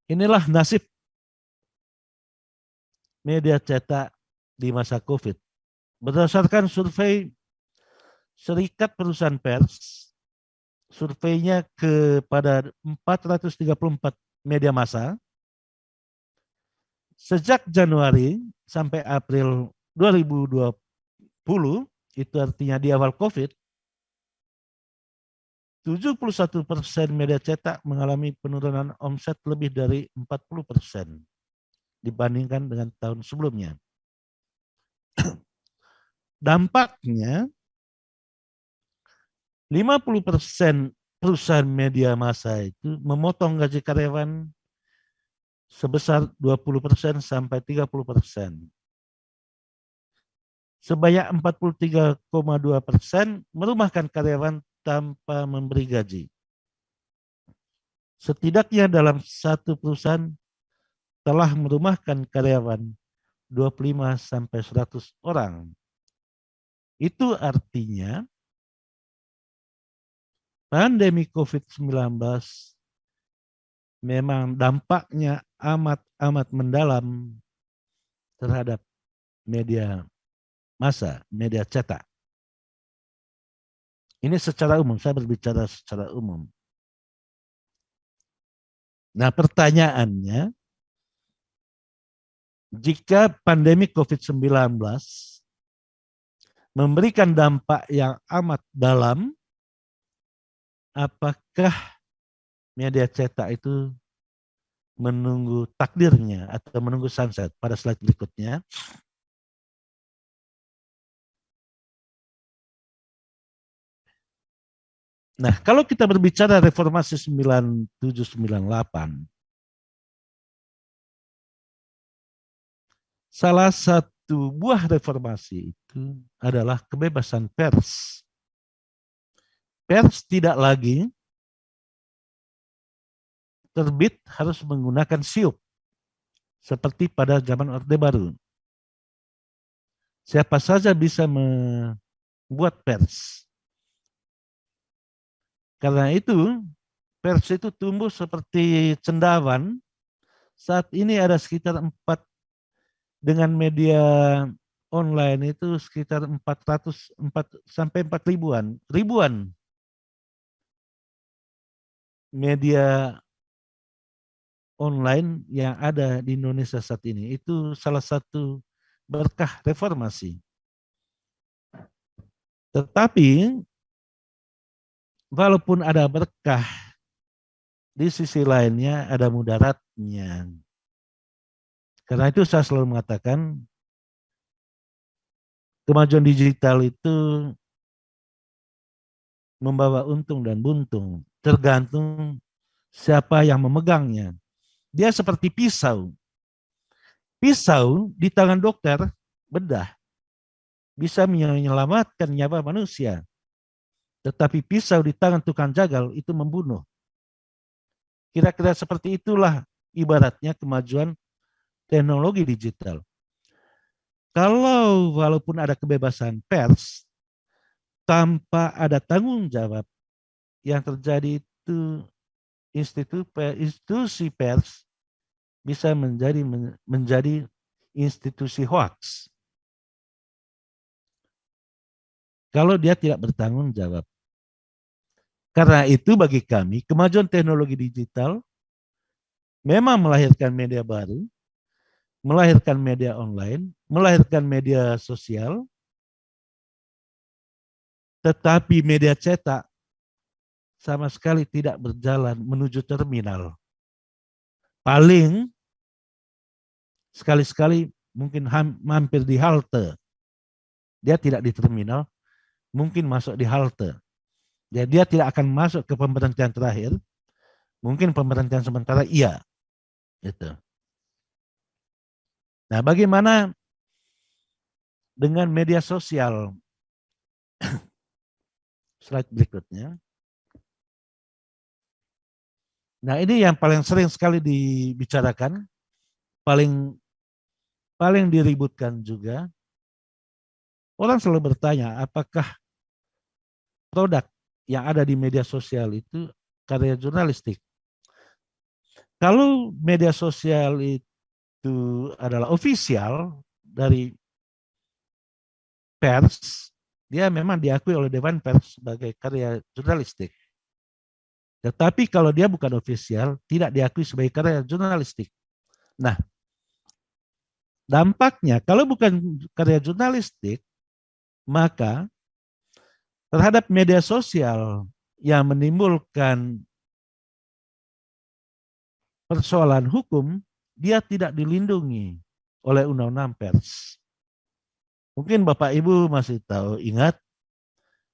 Inilah nasib media cetak di masa COVID. Berdasarkan survei Serikat Perusahaan Pers, surveinya kepada 434 media massa, sejak Januari sampai April 2020, itu artinya di awal COVID, 71% media cetak mengalami penurunan omset lebih dari 40% dibandingkan dengan tahun sebelumnya. Dampaknya, 50% perusahaan media massa itu memotong gaji karyawan sebesar 20% sampai 30%. Sebanyak 43,2% merumahkan karyawan tanpa memberi gaji. Setidaknya dalam satu perusahaan telah merumahkan karyawan 25 sampai 100 orang. Itu artinya pandemi COVID-19 memang dampaknya amat mendalam terhadap media massa, media cetak. Ini secara umum, saya berbicara secara umum. Nah, pertanyaannya, jika pandemi COVID-19 memberikan dampak yang amat dalam, apakah media cetak itu menunggu takdirnya atau menunggu sunset? Pada slide berikutnya. Nah, kalau kita berbicara reformasi 9798, salah satu buah reformasi itu adalah kebebasan pers. Pers tidak lagi terbit harus menggunakan siup seperti pada zaman Orde Baru. Siapa saja bisa membuat pers. Karena itu, pers itu tumbuh seperti cendawan. Saat ini ada sekitar 4, dengan media online itu sekitar 404 sampai 4.000-an. Ribuan media online yang ada di Indonesia saat ini. Itu salah satu berkah reformasi. Tetapi walaupun ada berkah, di sisi lainnya ada mudaratnya. Karena itu saya selalu mengatakan kemajuan digital itu membawa untung dan buntung, tergantung siapa yang memegangnya. Dia seperti pisau. Pisau di tangan dokter, bedah, bisa menyelamatkan nyawa manusia. Tetapi pisau di tangan tukang jagal itu membunuh. Kira-kira seperti itulah ibaratnya kemajuan teknologi digital. Kalau walaupun ada kebebasan pers, tanpa ada tanggung jawab, yang terjadi itu institusi pers bisa menjadi institusi hoax. Kalau dia tidak bertanggung jawab. Karena itu bagi kami, kemajuan teknologi digital memang melahirkan media baru, melahirkan media online, melahirkan media sosial, tetapi media cetak sama sekali tidak berjalan menuju terminal. Paling sekali-sekali mungkin mampir di halte. Dia tidak di terminal, mungkin masuk di halte. Jadi dia tidak akan masuk ke pemberhentian terakhir, mungkin pemberhentian sementara iya. Gitu. Nah, bagaimana dengan media sosial? Slide berikutnya. Nah, ini yang paling sering sekali dibicarakan, paling diributkan juga. Orang selalu bertanya, apakah produk yang ada di media sosial itu karya jurnalistik? Kalau media sosial itu adalah official dari pers, dia memang diakui oleh Dewan Pers sebagai karya jurnalistik. Tetapi kalau dia bukan official, tidak diakui sebagai karya jurnalistik. Nah, dampaknya kalau bukan karya jurnalistik, maka terhadap media sosial yang menimbulkan persoalan hukum, dia tidak dilindungi oleh Undang-Undang Pers. Mungkin Bapak Ibu masih tahu, ingat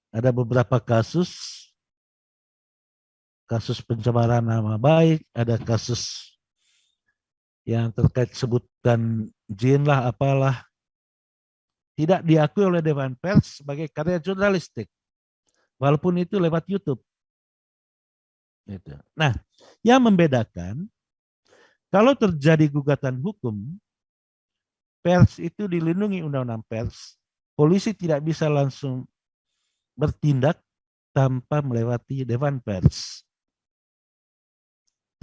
ada beberapa kasus pencemaran nama baik, ada kasus yang terkait sebutan jin lah apalah, tidak diakui oleh Dewan Pers sebagai karya jurnalistik, walaupun itu lewat YouTube. Nah, yang membedakan kalau terjadi gugatan hukum, pers itu dilindungi Undang-Undang Pers, polisi tidak bisa langsung bertindak tanpa melewati Dewan Pers.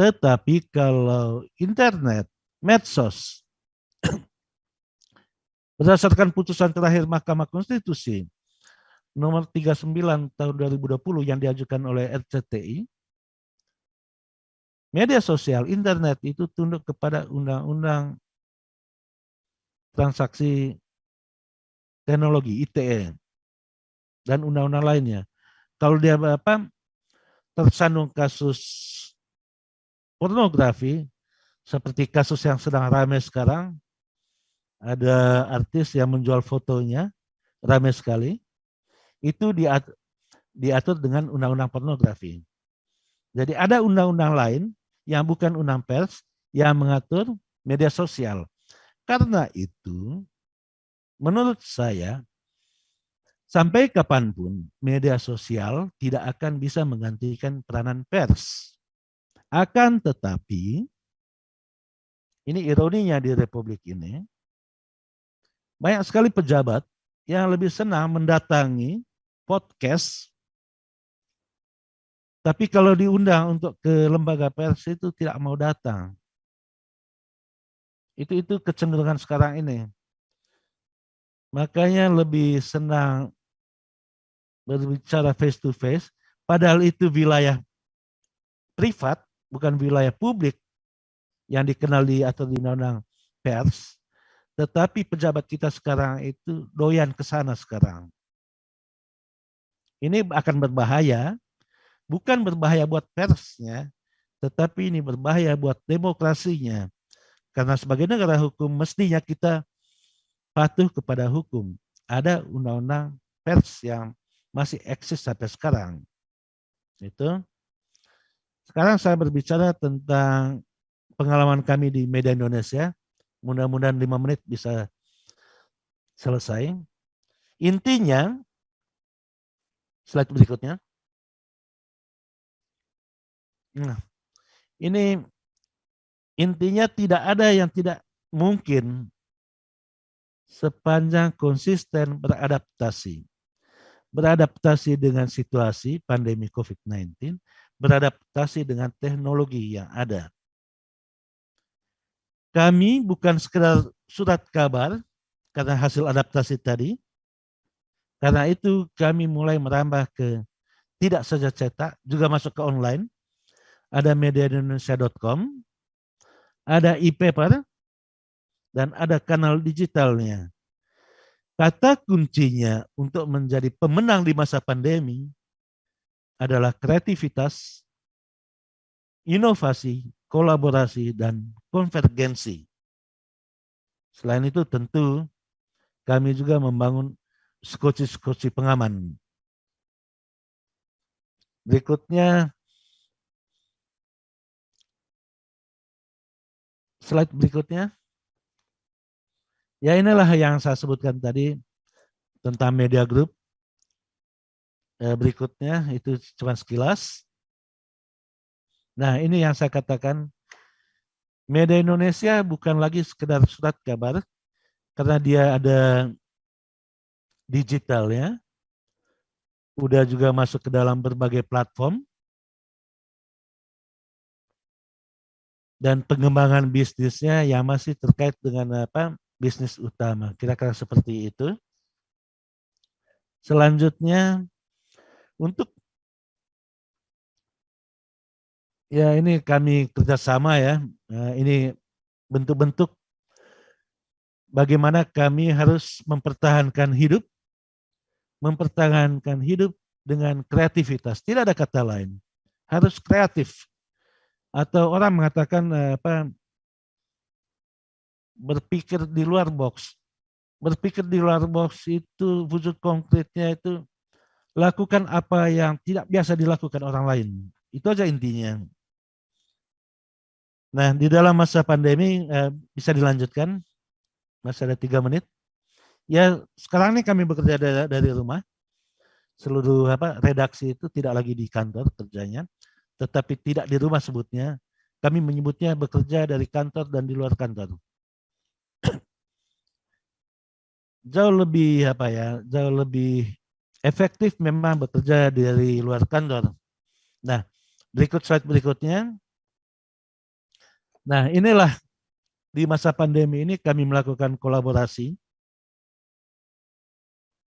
Tetapi kalau internet, medsos, berdasarkan putusan terakhir Mahkamah Konstitusi nomor 39 tahun 2020 yang diajukan oleh RCTI, media sosial internet itu tunduk kepada undang-undang transaksi teknologi ITE dan undang-undang lainnya. Kalau dia tersandung kasus pornografi seperti kasus yang sedang ramai sekarang, ada artis yang menjual fotonya ramai sekali, itu diatur dengan undang-undang pornografi. Jadi ada undang-undang lain yang bukan undang pers yang mengatur media sosial. Karena itu, menurut saya, sampai kapanpun media sosial tidak akan bisa menggantikan peranan pers. Akan tetapi, ini ironinya di Republik ini, banyak sekali pejabat yang lebih senang mendatangi podcast, tapi kalau diundang untuk ke lembaga pers itu tidak mau datang. Itu kecenderungan sekarang ini. Makanya lebih senang berbicara face to face, padahal itu wilayah privat, bukan wilayah publik yang dikenal atau di undang-undang pers, tetapi pejabat kita sekarang itu doyan ke sana sekarang. Ini akan berbahaya, bukan berbahaya buat persnya, tetapi ini berbahaya buat demokrasinya. Karena sebagai negara hukum mestinya kita patuh kepada hukum. Ada undang-undang pers yang masih eksis sampai sekarang. Itu. Sekarang saya berbicara tentang pengalaman kami di media Indonesia. Mudah-mudahan 5 menit bisa selesai. Intinya, slide berikutnya. Nah, ini intinya tidak ada yang tidak mungkin sepanjang konsisten beradaptasi. Beradaptasi dengan situasi pandemi COVID-19, beradaptasi dengan teknologi yang ada. Kami bukan sekedar surat kabar karena hasil adaptasi tadi. Karena itu kami mulai merambah ke tidak saja cetak, juga masuk ke online. Ada mediaindonesia.com, ada e-paper, dan ada kanal digitalnya. Kata kuncinya untuk menjadi pemenang di masa pandemi adalah kreativitas, inovasi, kolaborasi, dan konvergensi. Selain itu tentu kami juga membangun skoci-skoci pengaman. Berikutnya, slide berikutnya. Ya inilah yang saya sebutkan tadi tentang media group. Berikutnya itu cuma sekilas. Nah ini yang saya katakan, media Indonesia bukan lagi sekedar surat kabar, karena dia ada digitalnya, udah juga masuk ke dalam berbagai platform, dan pengembangan bisnisnya yang masih terkait dengan bisnis utama, kira-kira seperti itu. Selanjutnya, untuk ya ini kami kerjasama ya, ini bentuk-bentuk bagaimana kami harus mempertahankan hidup dengan kreativitas. Tidak ada kata lain, harus kreatif. Atau orang mengatakan berpikir di luar box. Berpikir di luar box itu wujud konkretnya itu lakukan apa yang tidak biasa dilakukan orang lain. Itu aja intinya. Nah, di dalam masa pandemi bisa dilanjutkan. Masih ada 3 menit. Ya, sekarang ini kami bekerja dari rumah. Seluruh redaksi itu tidak lagi di kantor kerjanya, tetapi tidak di rumah sebutnya. Kami menyebutnya bekerja dari kantor dan di luar kantor. Jauh lebih efektif memang bekerja dari luar kantor. Nah, slide berikutnya. Nah, inilah di masa pandemi ini kami melakukan kolaborasi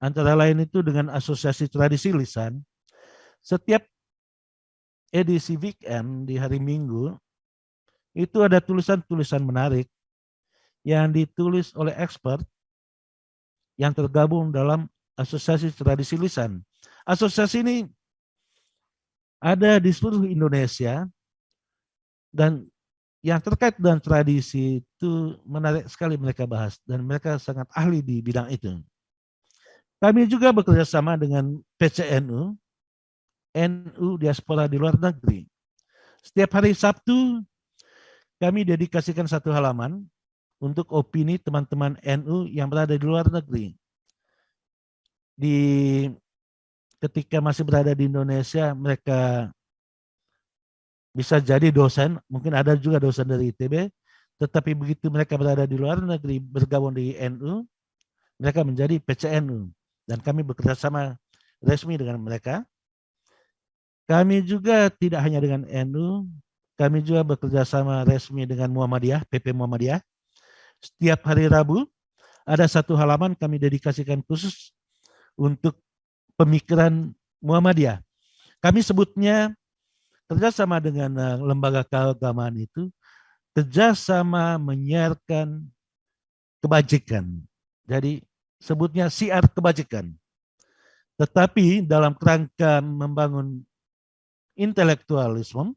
Antara lain itu dengan Asosiasi Tradisi Lisan, setiap edisi weekend di hari Minggu, itu ada tulisan-tulisan menarik yang ditulis oleh expert yang tergabung dalam Asosiasi Tradisi Lisan. Asosiasi ini ada di seluruh Indonesia dan yang terkait dengan tradisi itu menarik sekali mereka bahas dan mereka sangat ahli di bidang itu. Kami juga bekerja sama dengan PCNU, NU Diaspora di Luar Negeri. Setiap hari Sabtu kami dedikasikan satu halaman untuk opini teman-teman NU yang berada di luar negeri. Ketika masih berada di Indonesia, mereka bisa jadi dosen, mungkin ada juga dosen dari ITB, tetapi begitu mereka berada di luar negeri bergabung di NU, mereka menjadi PCNU dan kami bekerja sama resmi dengan mereka. Kami juga tidak hanya dengan NU, kami juga bekerja sama resmi dengan Muhammadiyah, PP Muhammadiyah. Setiap hari Rabu ada satu halaman kami dedikasikan khusus untuk pemikiran Muhammadiyah. Kami sebutnya kerjasama dengan lembaga keagamaan itu kerjasama menyiarkan kebajikan. Jadi sebutnya siar kebajikan. Tetapi dalam kerangka membangun intelektualisme,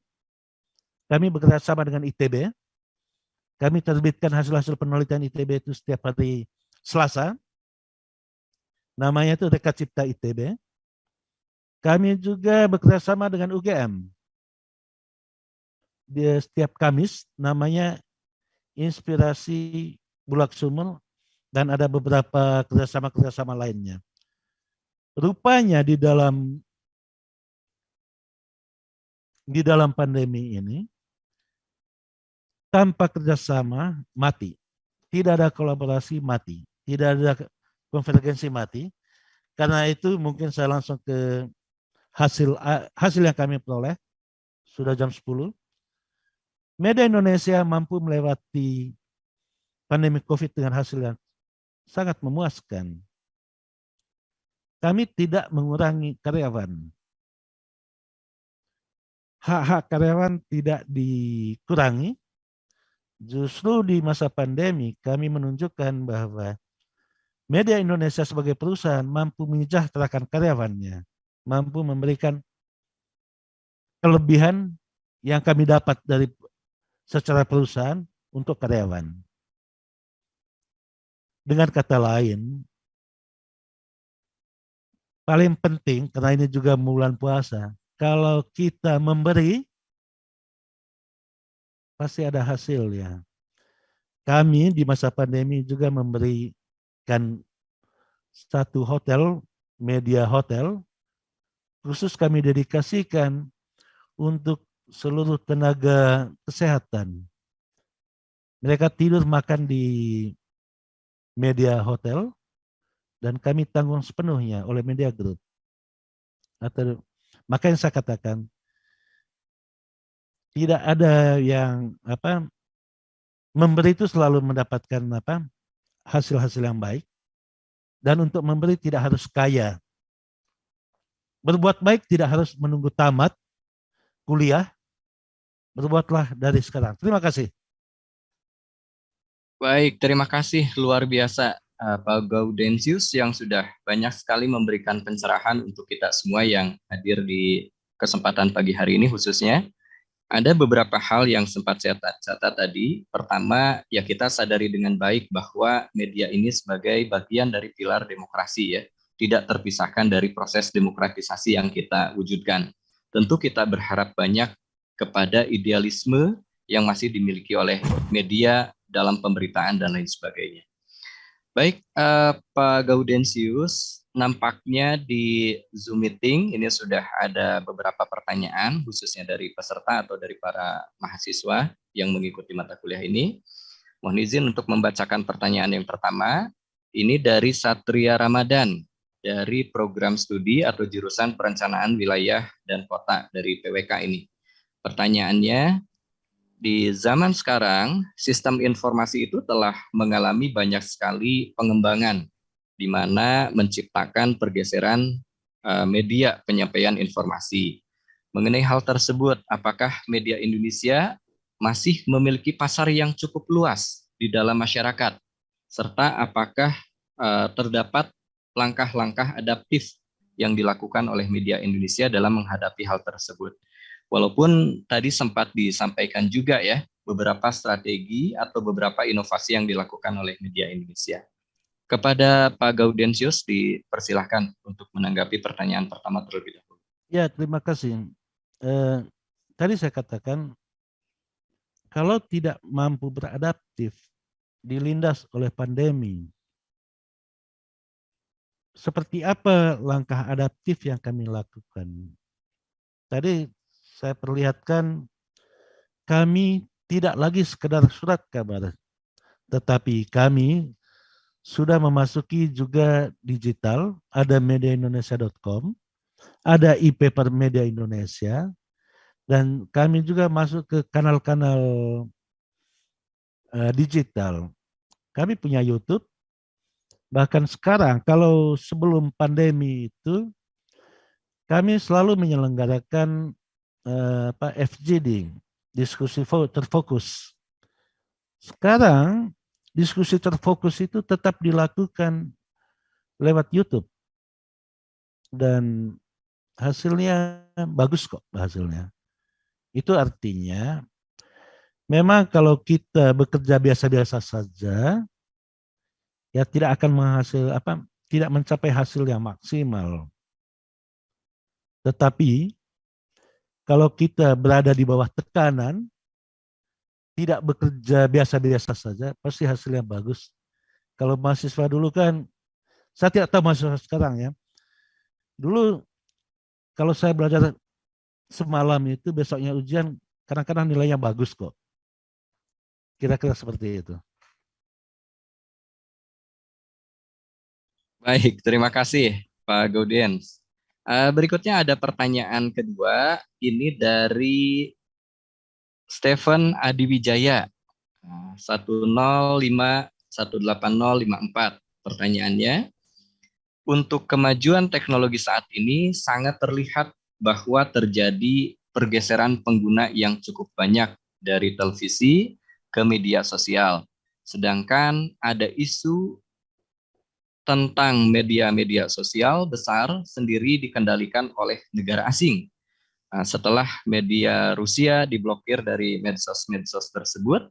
kami bekerja sama dengan ITB. Kami terbitkan hasil-hasil penelitian ITB itu setiap hari Selasa. Namanya itu Reka Cipta ITB. Kami juga bekerja sama dengan UGM. Di setiap Kamis namanya Inspirasi Bulak Sumur dan ada beberapa kerjasama-kerjasama lainnya. Rupanya di dalam pandemi ini tanpa kerjasama mati, tidak ada kolaborasi mati, tidak ada konvergensi mati. Karena itu mungkin saya langsung ke hasil yang kami peroleh. Sudah jam 10. Media Indonesia mampu melewati pandemi COVID dengan hasil yang sangat memuaskan. Kami tidak mengurangi karyawan. Hak-hak karyawan tidak dikurangi. Justru di masa pandemi kami menunjukkan bahwa media Indonesia sebagai perusahaan mampu menyejahterakan karyawannya, mampu memberikan kelebihan yang kami dapat dari secara perusahaan untuk karyawan. Dengan kata lain, paling penting karena ini juga bulan puasa, kalau kita memberi pasti ada hasilnya. Kami di masa pandemi juga memberikan satu hotel, media hotel, khusus kami dedikasikan untuk seluruh tenaga kesehatan. Mereka tidur makan di media hotel dan kami tanggung sepenuhnya oleh Media Group. Makanya saya katakan tidak ada yang memberi itu selalu mendapatkan hasil-hasil yang baik, dan untuk memberi tidak harus kaya. Berbuat baik tidak harus menunggu tamat kuliah, berbuatlah dari sekarang. Terima kasih. Baik, terima kasih luar biasa Pak Gaudensius yang sudah banyak sekali memberikan pencerahan untuk kita semua yang hadir di kesempatan pagi hari ini khususnya. Ada beberapa hal yang sempat saya catat tadi. Pertama, ya kita sadari dengan baik bahwa media ini sebagai bagian dari pilar demokrasi ya, tidak terpisahkan dari proses demokratisasi yang kita wujudkan. Tentu kita berharap banyak kepada idealisme yang masih dimiliki oleh media dalam pemberitaan dan lain sebagainya. Baik, Pak Gaudensius, nampaknya di Zoom meeting ini sudah ada beberapa pertanyaan khususnya dari peserta atau dari para mahasiswa yang mengikuti mata kuliah ini. Mohon izin untuk membacakan pertanyaan yang pertama. Ini dari Satria Ramadan dari program studi atau jurusan perencanaan wilayah dan kota dari PWK ini. Pertanyaannya, di zaman sekarang, sistem informasi itu telah mengalami banyak sekali pengembangan di mana menciptakan pergeseran media penyampaian informasi. Mengenai hal tersebut, apakah media Indonesia masih memiliki pasar yang cukup luas di dalam masyarakat? Serta apakah terdapat langkah-langkah adaptif yang dilakukan oleh media Indonesia dalam menghadapi hal tersebut? Walaupun tadi sempat disampaikan juga ya, beberapa strategi atau beberapa inovasi yang dilakukan oleh media Indonesia. Kepada Pak Gaudensius dipersilahkan untuk menanggapi pertanyaan pertama terlebih dahulu. Ya, terima kasih. Tadi saya katakan, kalau tidak mampu beradaptif, dilindas oleh pandemi, seperti apa langkah adaptif yang kami lakukan? Tadi saya perlihatkan kami tidak lagi sekedar surat kabar, tetapi kami sudah memasuki juga digital, ada mediaindonesia.com, ada e-paper Media Indonesia, dan kami juga masuk ke kanal-kanal digital. Kami punya YouTube, bahkan sekarang kalau sebelum pandemi itu, kami selalu menyelenggarakan FGD, diskusi terfokus. Sekarang diskusi terfokus itu tetap dilakukan lewat YouTube dan hasilnya bagus kok hasilnya. Itu artinya memang kalau kita bekerja biasa-biasa saja ya tidak akan tidak mencapai hasil yang maksimal. Tetapi kalau kita berada di bawah tekanan, tidak bekerja biasa-biasa saja, pasti hasilnya bagus. Kalau mahasiswa dulu kan, saya tidak tahu mahasiswa sekarang ya. Dulu kalau saya belajar semalam itu, besoknya ujian, kadang-kadang nilainya bagus kok. Kira-kira seperti itu. Baik, terima kasih Pak Gaudens. Berikutnya ada pertanyaan kedua, ini dari Stephen Adiwijaya, 1051854. Pertanyaannya, untuk kemajuan teknologi saat ini sangat terlihat bahwa terjadi pergeseran pengguna yang cukup banyak dari televisi ke media sosial. Sedangkan ada isu tentang media-media sosial besar sendiri dikendalikan oleh negara asing. Setelah media Rusia diblokir dari medsos-medsos tersebut,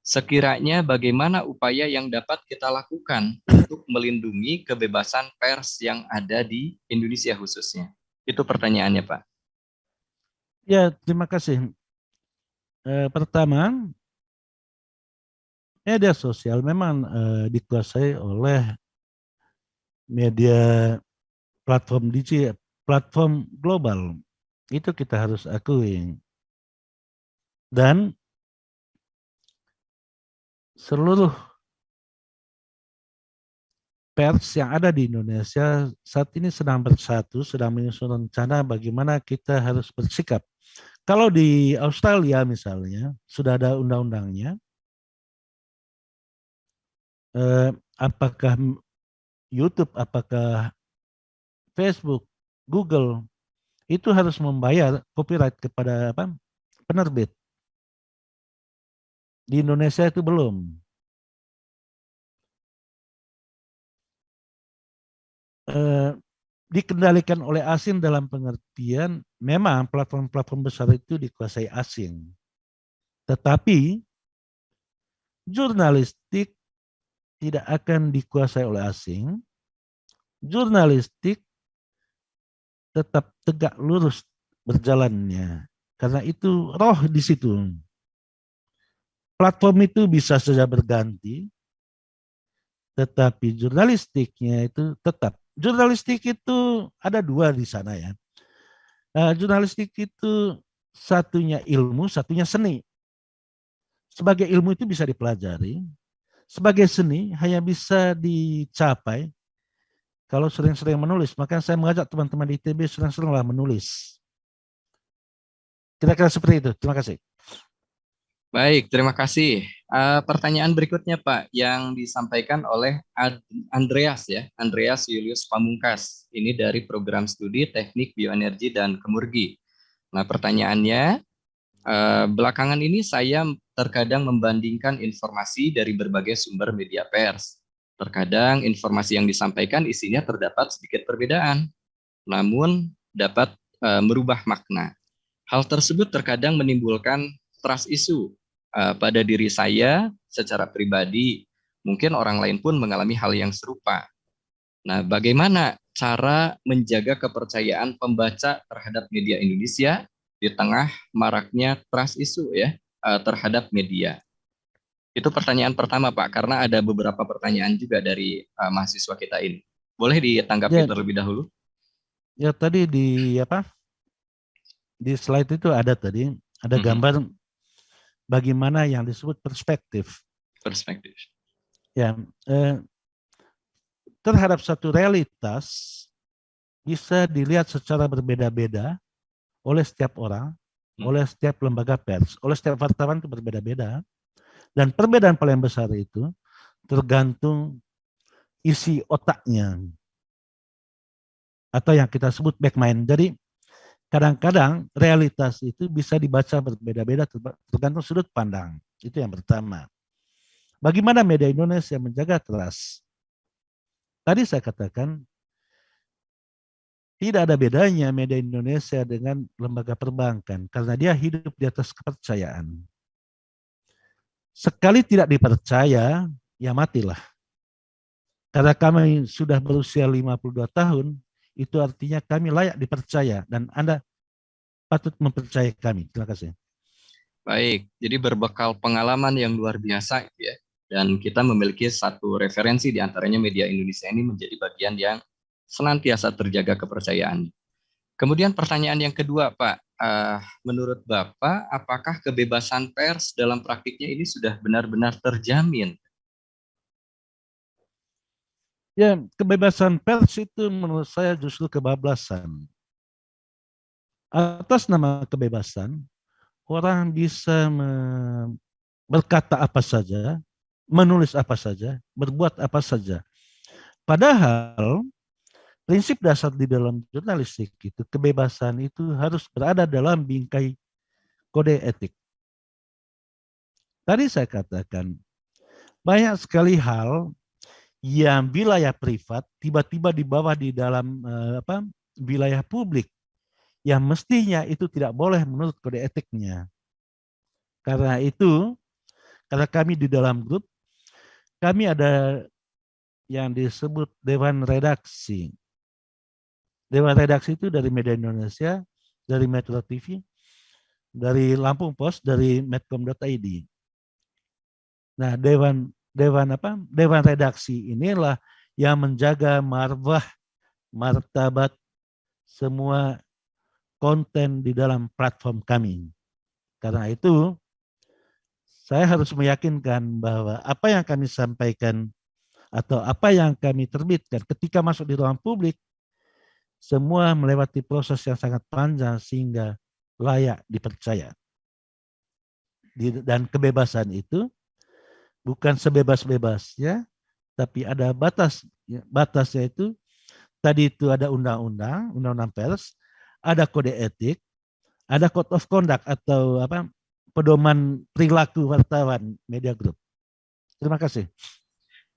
sekiranya bagaimana upaya yang dapat kita lakukan untuk melindungi kebebasan pers yang ada di Indonesia khususnya? Itu pertanyaannya, Pak. Ya, terima kasih. Pertama, media sosial memang dikuasai oleh media platform digital, platform global. Itu kita harus akui. Dan seluruh pers yang ada di Indonesia saat ini sedang bersatu, sedang menyusun rencana bagaimana kita harus bersikap. Kalau di Australia misalnya, sudah ada undang-undangnya, apakah YouTube, apakah Facebook, Google, itu harus membayar copyright kepada penerbit. Di Indonesia itu belum. Dikendalikan oleh asing dalam pengertian memang platform-platform besar itu dikuasai asing. Tetapi jurnalistik tidak akan dikuasai oleh asing. Jurnalistik tetap tegak lurus berjalannya. Karena itu roh di situ. Platform itu bisa saja berganti, tetapi jurnalistiknya itu tetap. Jurnalistik itu ada dua di sana ya. Jurnalistik itu satunya ilmu, satunya seni. Sebagai ilmu itu bisa dipelajari, sebagai seni hanya bisa dicapai kalau sering-sering menulis. Makanya saya mengajak teman-teman di ITB sering-seringlah menulis. Kira-kira seperti itu. Terima kasih. Baik, terima kasih. Pertanyaan berikutnya Pak, yang disampaikan oleh Andreas ya, Andreas Julius Pamungkas. Ini dari program studi Teknik Bioenergi dan Kemurgi. Nah, pertanyaannya, belakangan ini saya terkadang membandingkan informasi dari berbagai sumber media pers. Terkadang informasi yang disampaikan isinya terdapat sedikit perbedaan, namun dapat merubah makna. Hal tersebut terkadang menimbulkan trust issue pada diri saya secara pribadi. Mungkin orang lain pun mengalami hal yang serupa. Nah, bagaimana cara menjaga kepercayaan pembaca terhadap media Indonesia di tengah maraknya trust issue ya terhadap media? Itu pertanyaan pertama Pak, karena ada beberapa pertanyaan juga dari mahasiswa kita ini. Boleh ditanggapi Ya, terlebih dahulu? ya tadi di apa? Di slide itu ada tadi ada gambar bagaimana yang disebut perspektif. Perspektif. Ya, terhadap satu realitas bisa dilihat secara berbeda-beda oleh setiap orang, oleh setiap lembaga pers, oleh setiap wartawan itu berbeda-beda. Dan perbedaan paling besar itu tergantung isi otaknya atau yang kita sebut back mind. Jadi kadang-kadang realitas itu bisa dibaca berbeda-beda tergantung sudut pandang. Itu yang pertama. Bagaimana media Indonesia menjaga trust? Tadi saya katakan tidak ada bedanya media Indonesia dengan lembaga perbankan karena dia hidup di atas kepercayaan. Sekali tidak dipercaya, ya matilah. Karena kami sudah berusia 52 tahun, itu artinya kami layak dipercaya dan Anda patut mempercayai kami. Terima kasih. Baik, jadi berbekal pengalaman yang luar biasa ya, dan kita memiliki satu referensi di antaranya media Indonesia ini menjadi bagian yang senantiasa terjaga kepercayaan. Kemudian pertanyaan yang kedua, Pak, menurut Bapak, apakah kebebasan pers dalam praktiknya ini sudah benar-benar terjamin? Ya, kebebasan pers itu menurut saya justru kebablasan. Atas nama kebebasan, orang bisa berkata apa saja, menulis apa saja, berbuat apa saja. Padahal prinsip dasar di dalam jurnalistik itu kebebasan itu harus berada dalam bingkai kode etik. Tadi saya katakan banyak sekali hal yang wilayah privat tiba-tiba dibawa di dalam wilayah publik yang mestinya itu tidak boleh menurut kode etiknya. Karena itu, karena kami di dalam grup, kami ada yang disebut Dewan Redaksi. Dewan Redaksi itu dari Media Indonesia, dari Metro TV, dari Lampung Pos, dari medcom.id. Nah, Dewan Redaksi inilah yang menjaga martabat semua konten di dalam platform kami. Karena itu, saya harus meyakinkan bahwa apa yang kami sampaikan atau apa yang kami terbitkan ketika masuk di ruang publik, semua melewati proses yang sangat panjang sehingga layak dipercaya. Dan kebebasan itu bukan sebebas-bebasnya, tapi ada batas. Batasnya itu, tadi itu ada undang-undang pers, ada kode etik, ada code of conduct atau pedoman perilaku wartawan media group. Terima kasih.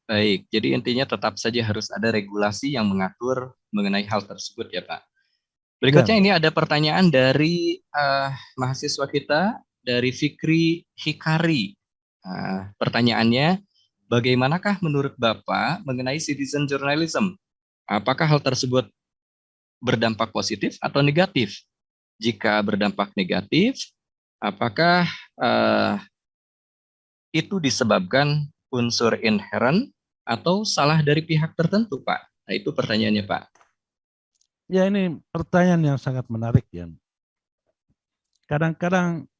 Baik, jadi intinya tetap saja harus ada regulasi yang mengatur mengenai hal tersebut ya Pak. Berikutnya ini ada pertanyaan dari mahasiswa kita, dari Fikri Hikari. Pertanyaannya, bagaimanakah menurut Bapak mengenai citizen journalism? Apakah hal tersebut berdampak positif atau negatif? Jika berdampak negatif, apakah itu disebabkan unsur inherent atau salah dari pihak tertentu, Pak? Nah, itu pertanyaannya, Pak. Ya, ini pertanyaan yang sangat menarik ya. Kadang-kadang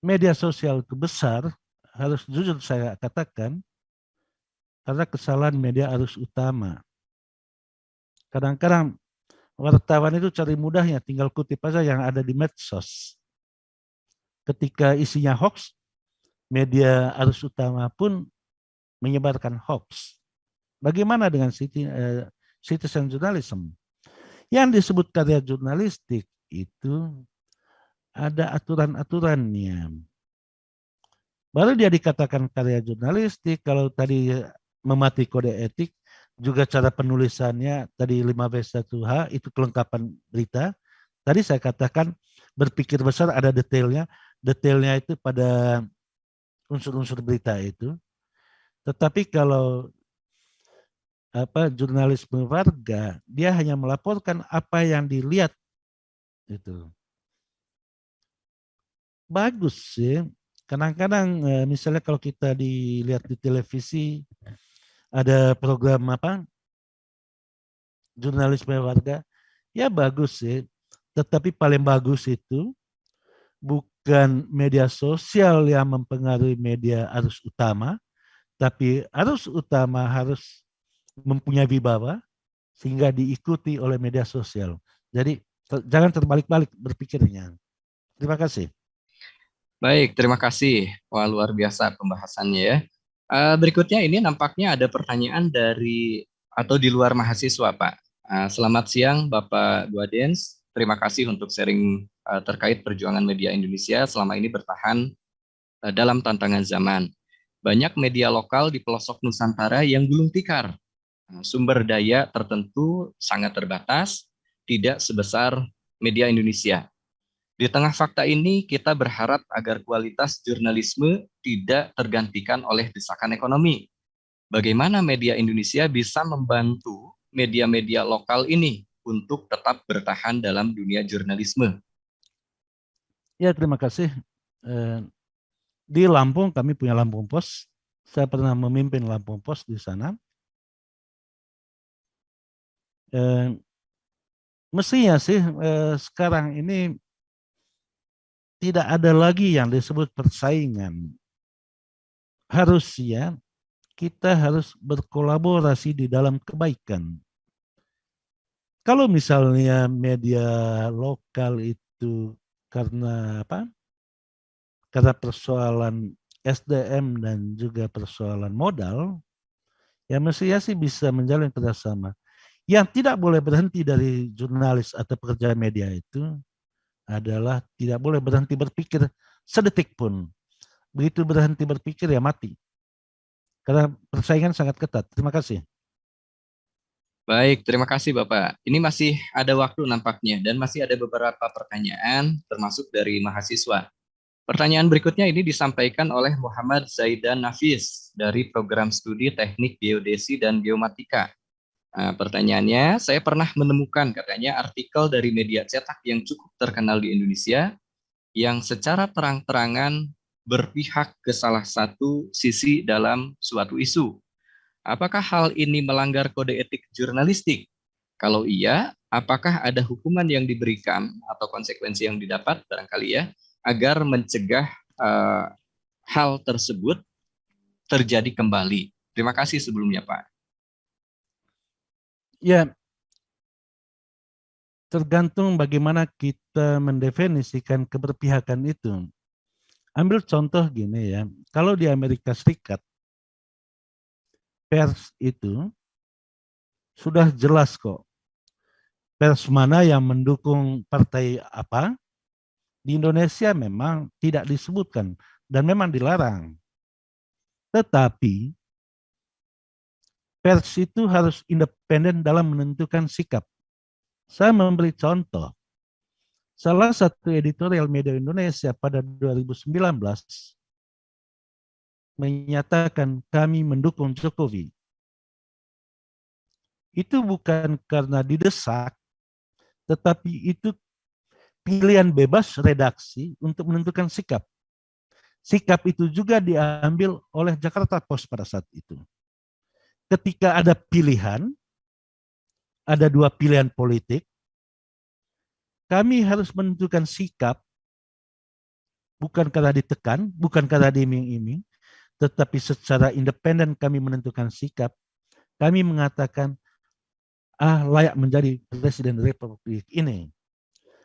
media sosial itu besar, harus jujur saya katakan, karena kesalahan media arus utama. Kadang-kadang wartawan itu cari mudahnya, tinggal kutip aja yang ada di medsos. ketika isinya hoax, media arus utama pun menyebarkan hoax. Bagaimana dengan citizen journalism? Yang disebut karya jurnalistik itu ada aturan-aturannya. Baru dia dikatakan karya jurnalistik. Kalau tadi mematuhi kode etik, juga cara penulisannya tadi 15.1H itu kelengkapan berita. Tadi saya katakan berpikir besar ada detailnya. Detailnya itu pada unsur-unsur berita itu. Tetapi kalau jurnalisme warga, dia hanya melaporkan apa yang dilihat itu. Bagus sih. Kadang-kadang misalnya kalau kita dilihat di televisi ada program jurnalisme warga, ya bagus sih. Tetapi paling bagus itu bukan media sosial yang mempengaruhi media arus utama, tapi arus utama harus mempunyai wibawa sehingga diikuti oleh media sosial. Jadi jangan terbalik-balik berpikirnya. Terima kasih. Baik, terima kasih. Wah, luar biasa pembahasannya ya. Berikutnya ini nampaknya ada pertanyaan dari atau di luar mahasiswa, Pak. Selamat siang, Bapak Duadens. Terima kasih untuk sharing terkait perjuangan media Indonesia selama ini bertahan dalam tantangan zaman. Banyak media lokal di pelosok Nusantara yang gulung tikar. Sumber daya tertentu sangat terbatas, tidak sebesar media Indonesia. Di tengah fakta ini, kita berharap agar kualitas jurnalisme tidak tergantikan oleh desakan ekonomi. Bagaimana media Indonesia bisa membantu media-media lokal ini untuk tetap bertahan dalam dunia jurnalisme? Ya, terima kasih. Di Lampung, kami punya Lampung Pos. Saya pernah memimpin Lampung Pos di sana. Mestinya sih sekarang ini tidak ada lagi yang disebut persaingan. Harusnya kita harus berkolaborasi di dalam kebaikan. Kalau misalnya media lokal itu karena karena persoalan SDM dan juga persoalan modal, ya mestinya sih bisa menjalin kerjasama. Yang tidak boleh berhenti dari jurnalis atau pekerja media itu adalah tidak boleh berhenti berpikir sedetik pun. Begitu berhenti berpikir ya mati. Karena persaingan sangat ketat. Terima kasih. Baik, terima kasih Bapak. Ini masih ada waktu nampaknya dan masih ada beberapa pertanyaan termasuk dari mahasiswa. Pertanyaan berikutnya ini disampaikan oleh Muhammad Zaidan Nafis dari program studi Teknik Geodesi dan Geomatika. Pertanyaannya, saya pernah menemukan katanya artikel dari media cetak yang cukup terkenal di Indonesia yang secara terang-terangan berpihak ke salah satu sisi dalam suatu isu. Apakah hal ini melanggar kode etik jurnalistik? Kalau iya, apakah ada hukuman yang diberikan atau konsekuensi yang didapat barangkali ya, agar mencegah hal tersebut terjadi kembali? Terima kasih sebelumnya, Pak. Ya, tergantung bagaimana kita mendefinisikan keberpihakan itu. Ambil contoh gini ya, kalau di Amerika Serikat, pers itu sudah jelas kok. Pers mana yang mendukung partai apa, di Indonesia memang tidak disebutkan dan memang dilarang. Tetapi pers itu harus independen dalam menentukan sikap. Saya memberi contoh. Salah satu editorial media Indonesia pada 2019 menyatakan kami mendukung Jokowi. Itu bukan karena didesak, tetapi itu pilihan bebas redaksi untuk menentukan sikap. Sikap itu juga diambil oleh Jakarta Post pada saat itu. Ketika ada pilihan, ada dua pilihan politik, kami harus menentukan sikap, bukan karena ditekan, bukan karena diiming-iming, tetapi secara independen kami menentukan sikap. Kami mengatakan, layak menjadi Presiden Republik ini.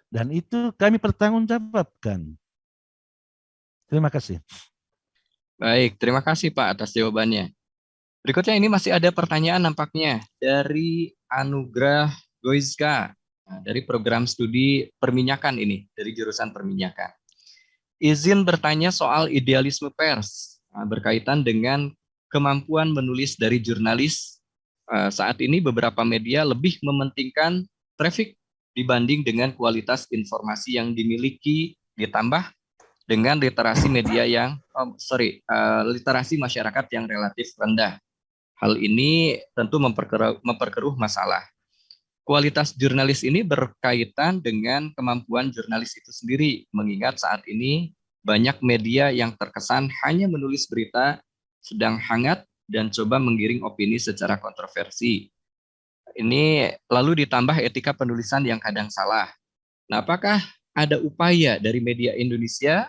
Dan itu kami pertanggungjawabkan. Terima kasih. Baik, terima kasih Pak atas jawabannya. Berikutnya ini masih ada pertanyaan nampaknya dari Anugrah Goizka, dari program studi perminyakan ini, dari jurusan perminyakan. Izin bertanya soal idealisme pers, berkaitan dengan kemampuan menulis dari jurnalis. Saat ini beberapa media lebih mementingkan traffic dibanding dengan kualitas informasi yang dimiliki, ditambah dengan literasi media yang, literasi masyarakat yang relatif rendah. Hal ini tentu memperkeruh masalah. Kualitas jurnalis ini berkaitan dengan kemampuan jurnalis itu sendiri, mengingat saat ini banyak media yang terkesan hanya menulis berita sedang hangat dan coba menggiring opini secara kontroversi. Ini lalu ditambah etika penulisan yang kadang salah. Nah, apakah ada upaya dari media Indonesia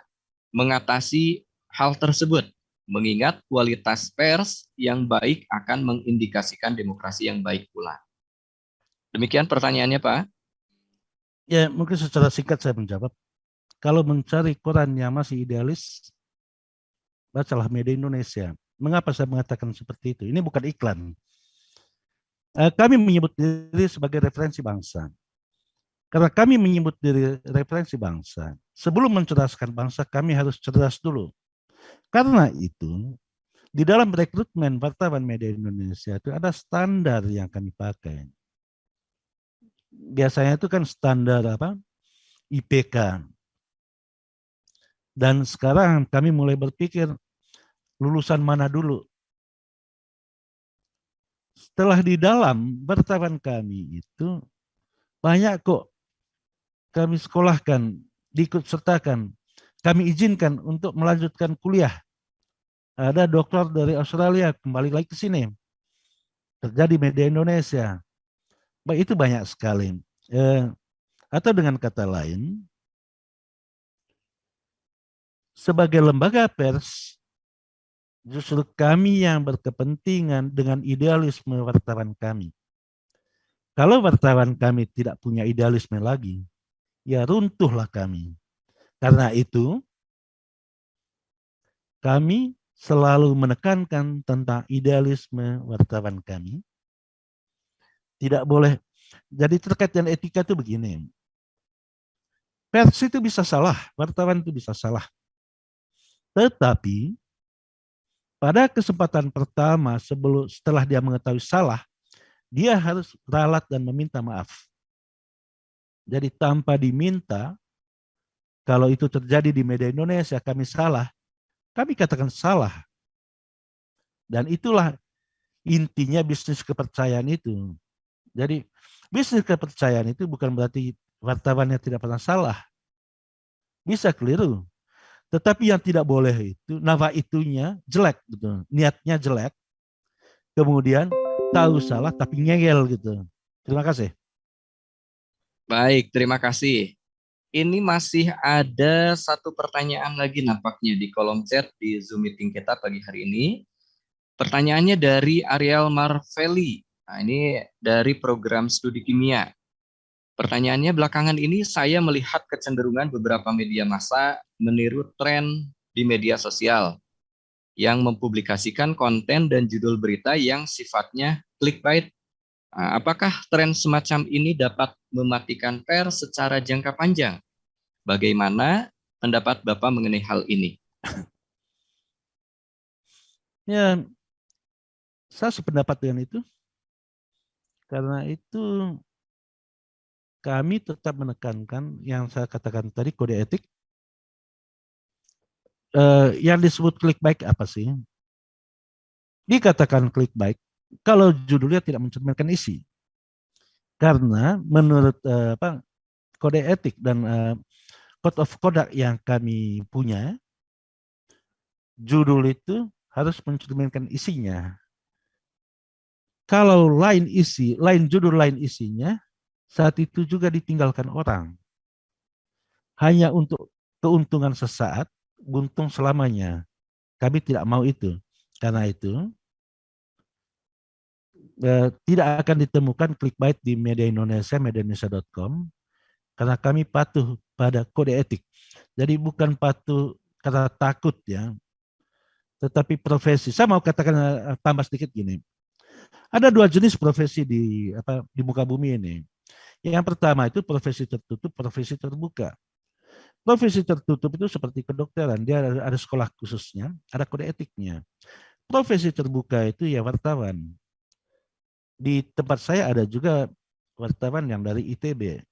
mengatasi hal tersebut? Mengingat kualitas pers yang baik akan mengindikasikan demokrasi yang baik pula. Demikian pertanyaannya, Pak. Ya, mungkin secara singkat saya menjawab. Kalau mencari koran yang masih idealis, bacalah media Indonesia. Mengapa saya mengatakan seperti itu? Ini bukan iklan. Kami menyebut diri sebagai referensi bangsa. Karena kami menyebut diri referensi bangsa, sebelum mencerdaskan bangsa, kami harus cerdas dulu. Karena itu, di dalam rekrutmen wartawan media Indonesia itu ada standar yang kami pakai. Biasanya itu kan standar apa? IPK. Dan sekarang kami mulai berpikir lulusan mana dulu. Setelah di dalam wartawan kami itu banyak kok kami sekolahkan, diikut sertakan, kami izinkan untuk melanjutkan kuliah. Ada dokter dari Australia kembali lagi ke sini. Terjadi media Indonesia. Baik, itu banyak sekali. Atau dengan kata lain, sebagai lembaga pers, justru kami yang berkepentingan dengan idealisme wartawan kami. Kalau wartawan kami tidak punya idealisme lagi, ya runtuhlah kami. Karena itu, kami selalu menekankan tentang idealisme wartawan kami. Tidak boleh. Jadi terkait dengan etika itu begini. Pers itu bisa salah, wartawan itu bisa salah. Tetapi pada kesempatan pertama setelah dia mengetahui salah, dia harus ralat dan meminta maaf. Jadi tanpa diminta, kalau itu terjadi di media Indonesia, kami salah, kami katakan salah. Dan itulah intinya bisnis kepercayaan itu. Jadi bisnis kepercayaan itu bukan berarti wartawannya tidak pernah salah. Bisa keliru. Tetapi yang tidak boleh itu, nawa itunya jelek gitu. Niatnya jelek. Kemudian tahu salah tapi ngeyel gitu. Terima kasih. Baik, terima kasih. Ini masih ada satu pertanyaan lagi nampaknya di kolom chat di Zoom meeting kita pagi hari ini. Pertanyaannya dari Ariel Marvelli. Nah, ini dari program studi kimia. Pertanyaannya, belakangan ini saya melihat kecenderungan beberapa media massa meniru tren di media sosial yang mempublikasikan konten dan judul berita yang sifatnya clickbait. Nah, apakah tren semacam ini dapat mematikan pers secara jangka panjang? Bagaimana pendapat Bapak mengenai hal ini? Ya, saya sependapat dengan itu. Karena itu kami tetap menekankan yang saya katakan tadi, kode etik. Yang disebut clickbait apa sih? Dikatakan clickbait kalau judulnya tidak mencerminkan isi. Karena menurut kode etik dan code of conduct yang kami punya, judul itu harus mencerminkan isinya. Kalau lain isi, lain judul, lain isinya, saat itu juga ditinggalkan orang. Hanya untuk keuntungan sesaat, buntung selamanya. Kami tidak mau itu. Karena itu, tidak akan ditemukan clickbait di media Indonesia, mediaindonesia.com, karena kami patuh pada kode etik. Jadi bukan patuh karena takut ya. Tetapi profesi, saya mau katakan tambah sedikit gini. Ada dua jenis profesi di muka bumi ini. Yang pertama itu profesi tertutup, profesi terbuka. Profesi tertutup itu seperti kedokteran, dia ada sekolah khususnya, ada kode etiknya. Profesi terbuka itu ya wartawan. Di tempat saya ada juga wartawan yang dari ITB.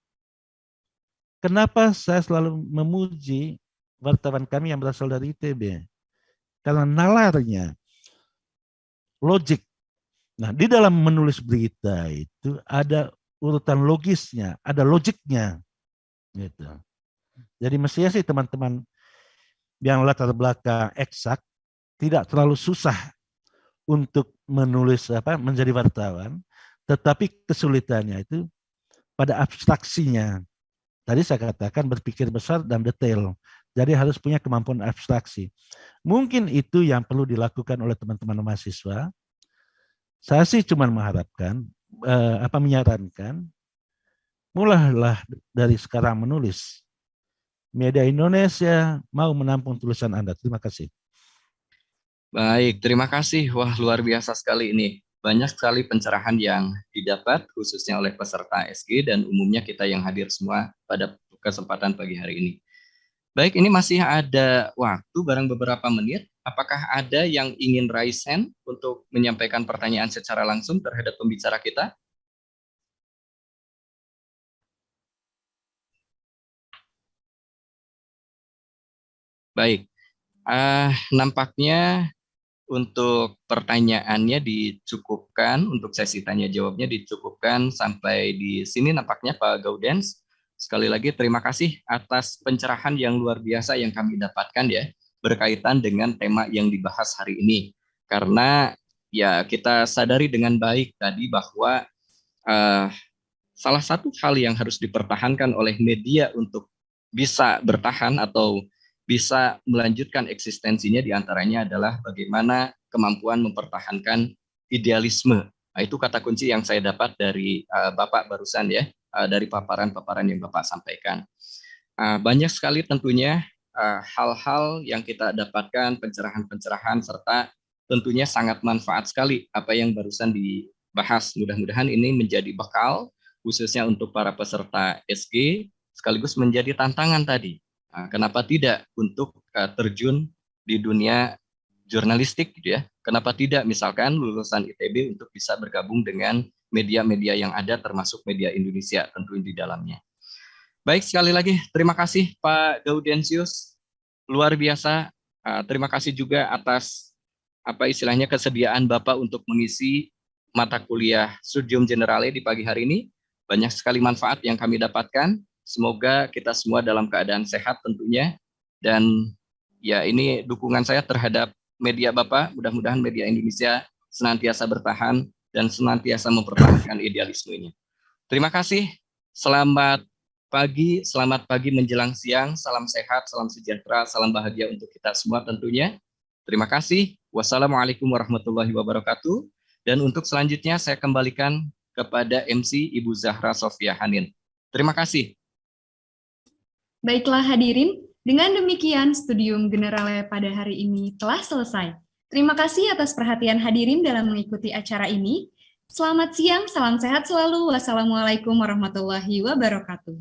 Kenapa saya selalu memuji wartawan kami yang berasal dari ITB? Karena nalarnya, logik. Nah, di dalam menulis berita itu ada urutan logisnya, ada logiknya. Gitu. Jadi mestinya sih teman-teman yang latar belakang eksak tidak terlalu susah untuk menulis menjadi wartawan, tetapi kesulitannya itu pada abstraksinya. Tadi saya katakan berpikir besar dan detail. Jadi harus punya kemampuan abstraksi. Mungkin itu yang perlu dilakukan oleh teman-teman mahasiswa. Saya sih cuma mengharapkan, menyarankan, mulailah dari sekarang menulis. Media Indonesia mau menampung tulisan Anda. Terima kasih. Baik, terima kasih. Wah, luar biasa sekali ini. Banyak sekali pencerahan yang didapat, khususnya oleh peserta SG dan umumnya kita yang hadir semua pada kesempatan pagi hari ini. Baik, ini masih ada waktu barang beberapa menit. Apakah ada yang ingin raise hand untuk menyampaikan pertanyaan secara langsung terhadap pembicara kita? Baik, nampaknya untuk pertanyaannya dicukupkan, untuk sesi tanya jawabnya dicukupkan sampai di sini nampaknya Pak Gaudens. Sekali lagi terima kasih atas pencerahan yang luar biasa yang kami dapatkan ya, berkaitan dengan tema yang dibahas hari ini. Karena ya kita sadari dengan baik tadi bahwa salah satu hal yang harus dipertahankan oleh media untuk bisa bertahan atau bisa melanjutkan eksistensinya diantaranya adalah bagaimana kemampuan mempertahankan idealisme. Nah, itu kata kunci yang saya dapat dari Bapak barusan ya, dari paparan-paparan yang Bapak sampaikan. Banyak sekali tentunya hal-hal yang kita dapatkan, pencerahan-pencerahan, serta tentunya sangat manfaat sekali apa yang barusan dibahas. Mudah-mudahan ini menjadi bekal, khususnya untuk para peserta SG, sekaligus menjadi tantangan tadi. Kenapa tidak untuk terjun di dunia jurnalistik gitu ya? Kenapa tidak misalkan lulusan ITB untuk bisa bergabung dengan media-media yang ada termasuk media Indonesia tentu di dalamnya. Baik, sekali lagi terima kasih Pak Gaudensius, luar biasa. Terima kasih juga atas kesediaan Bapak untuk mengisi mata kuliah Studium Generale di pagi hari ini. Banyak sekali manfaat yang kami dapatkan. Semoga kita semua dalam keadaan sehat tentunya. Dan ya ini dukungan saya terhadap media Bapak. Mudah-mudahan media Indonesia senantiasa bertahan dan senantiasa mempertahankan idealismenya. Terima kasih. Selamat pagi menjelang siang. Salam sehat, salam sejahtera, salam bahagia untuk kita semua tentunya. Terima kasih. Wassalamualaikum warahmatullahi wabarakatuh. Dan untuk selanjutnya saya kembalikan kepada MC Ibu Zahra Sofia Hanin. Terima kasih. Baiklah hadirin, dengan demikian Studium Generale pada hari ini telah selesai. Terima kasih atas perhatian hadirin dalam mengikuti acara ini. Selamat siang, salam sehat selalu. Wassalamualaikum warahmatullahi wabarakatuh.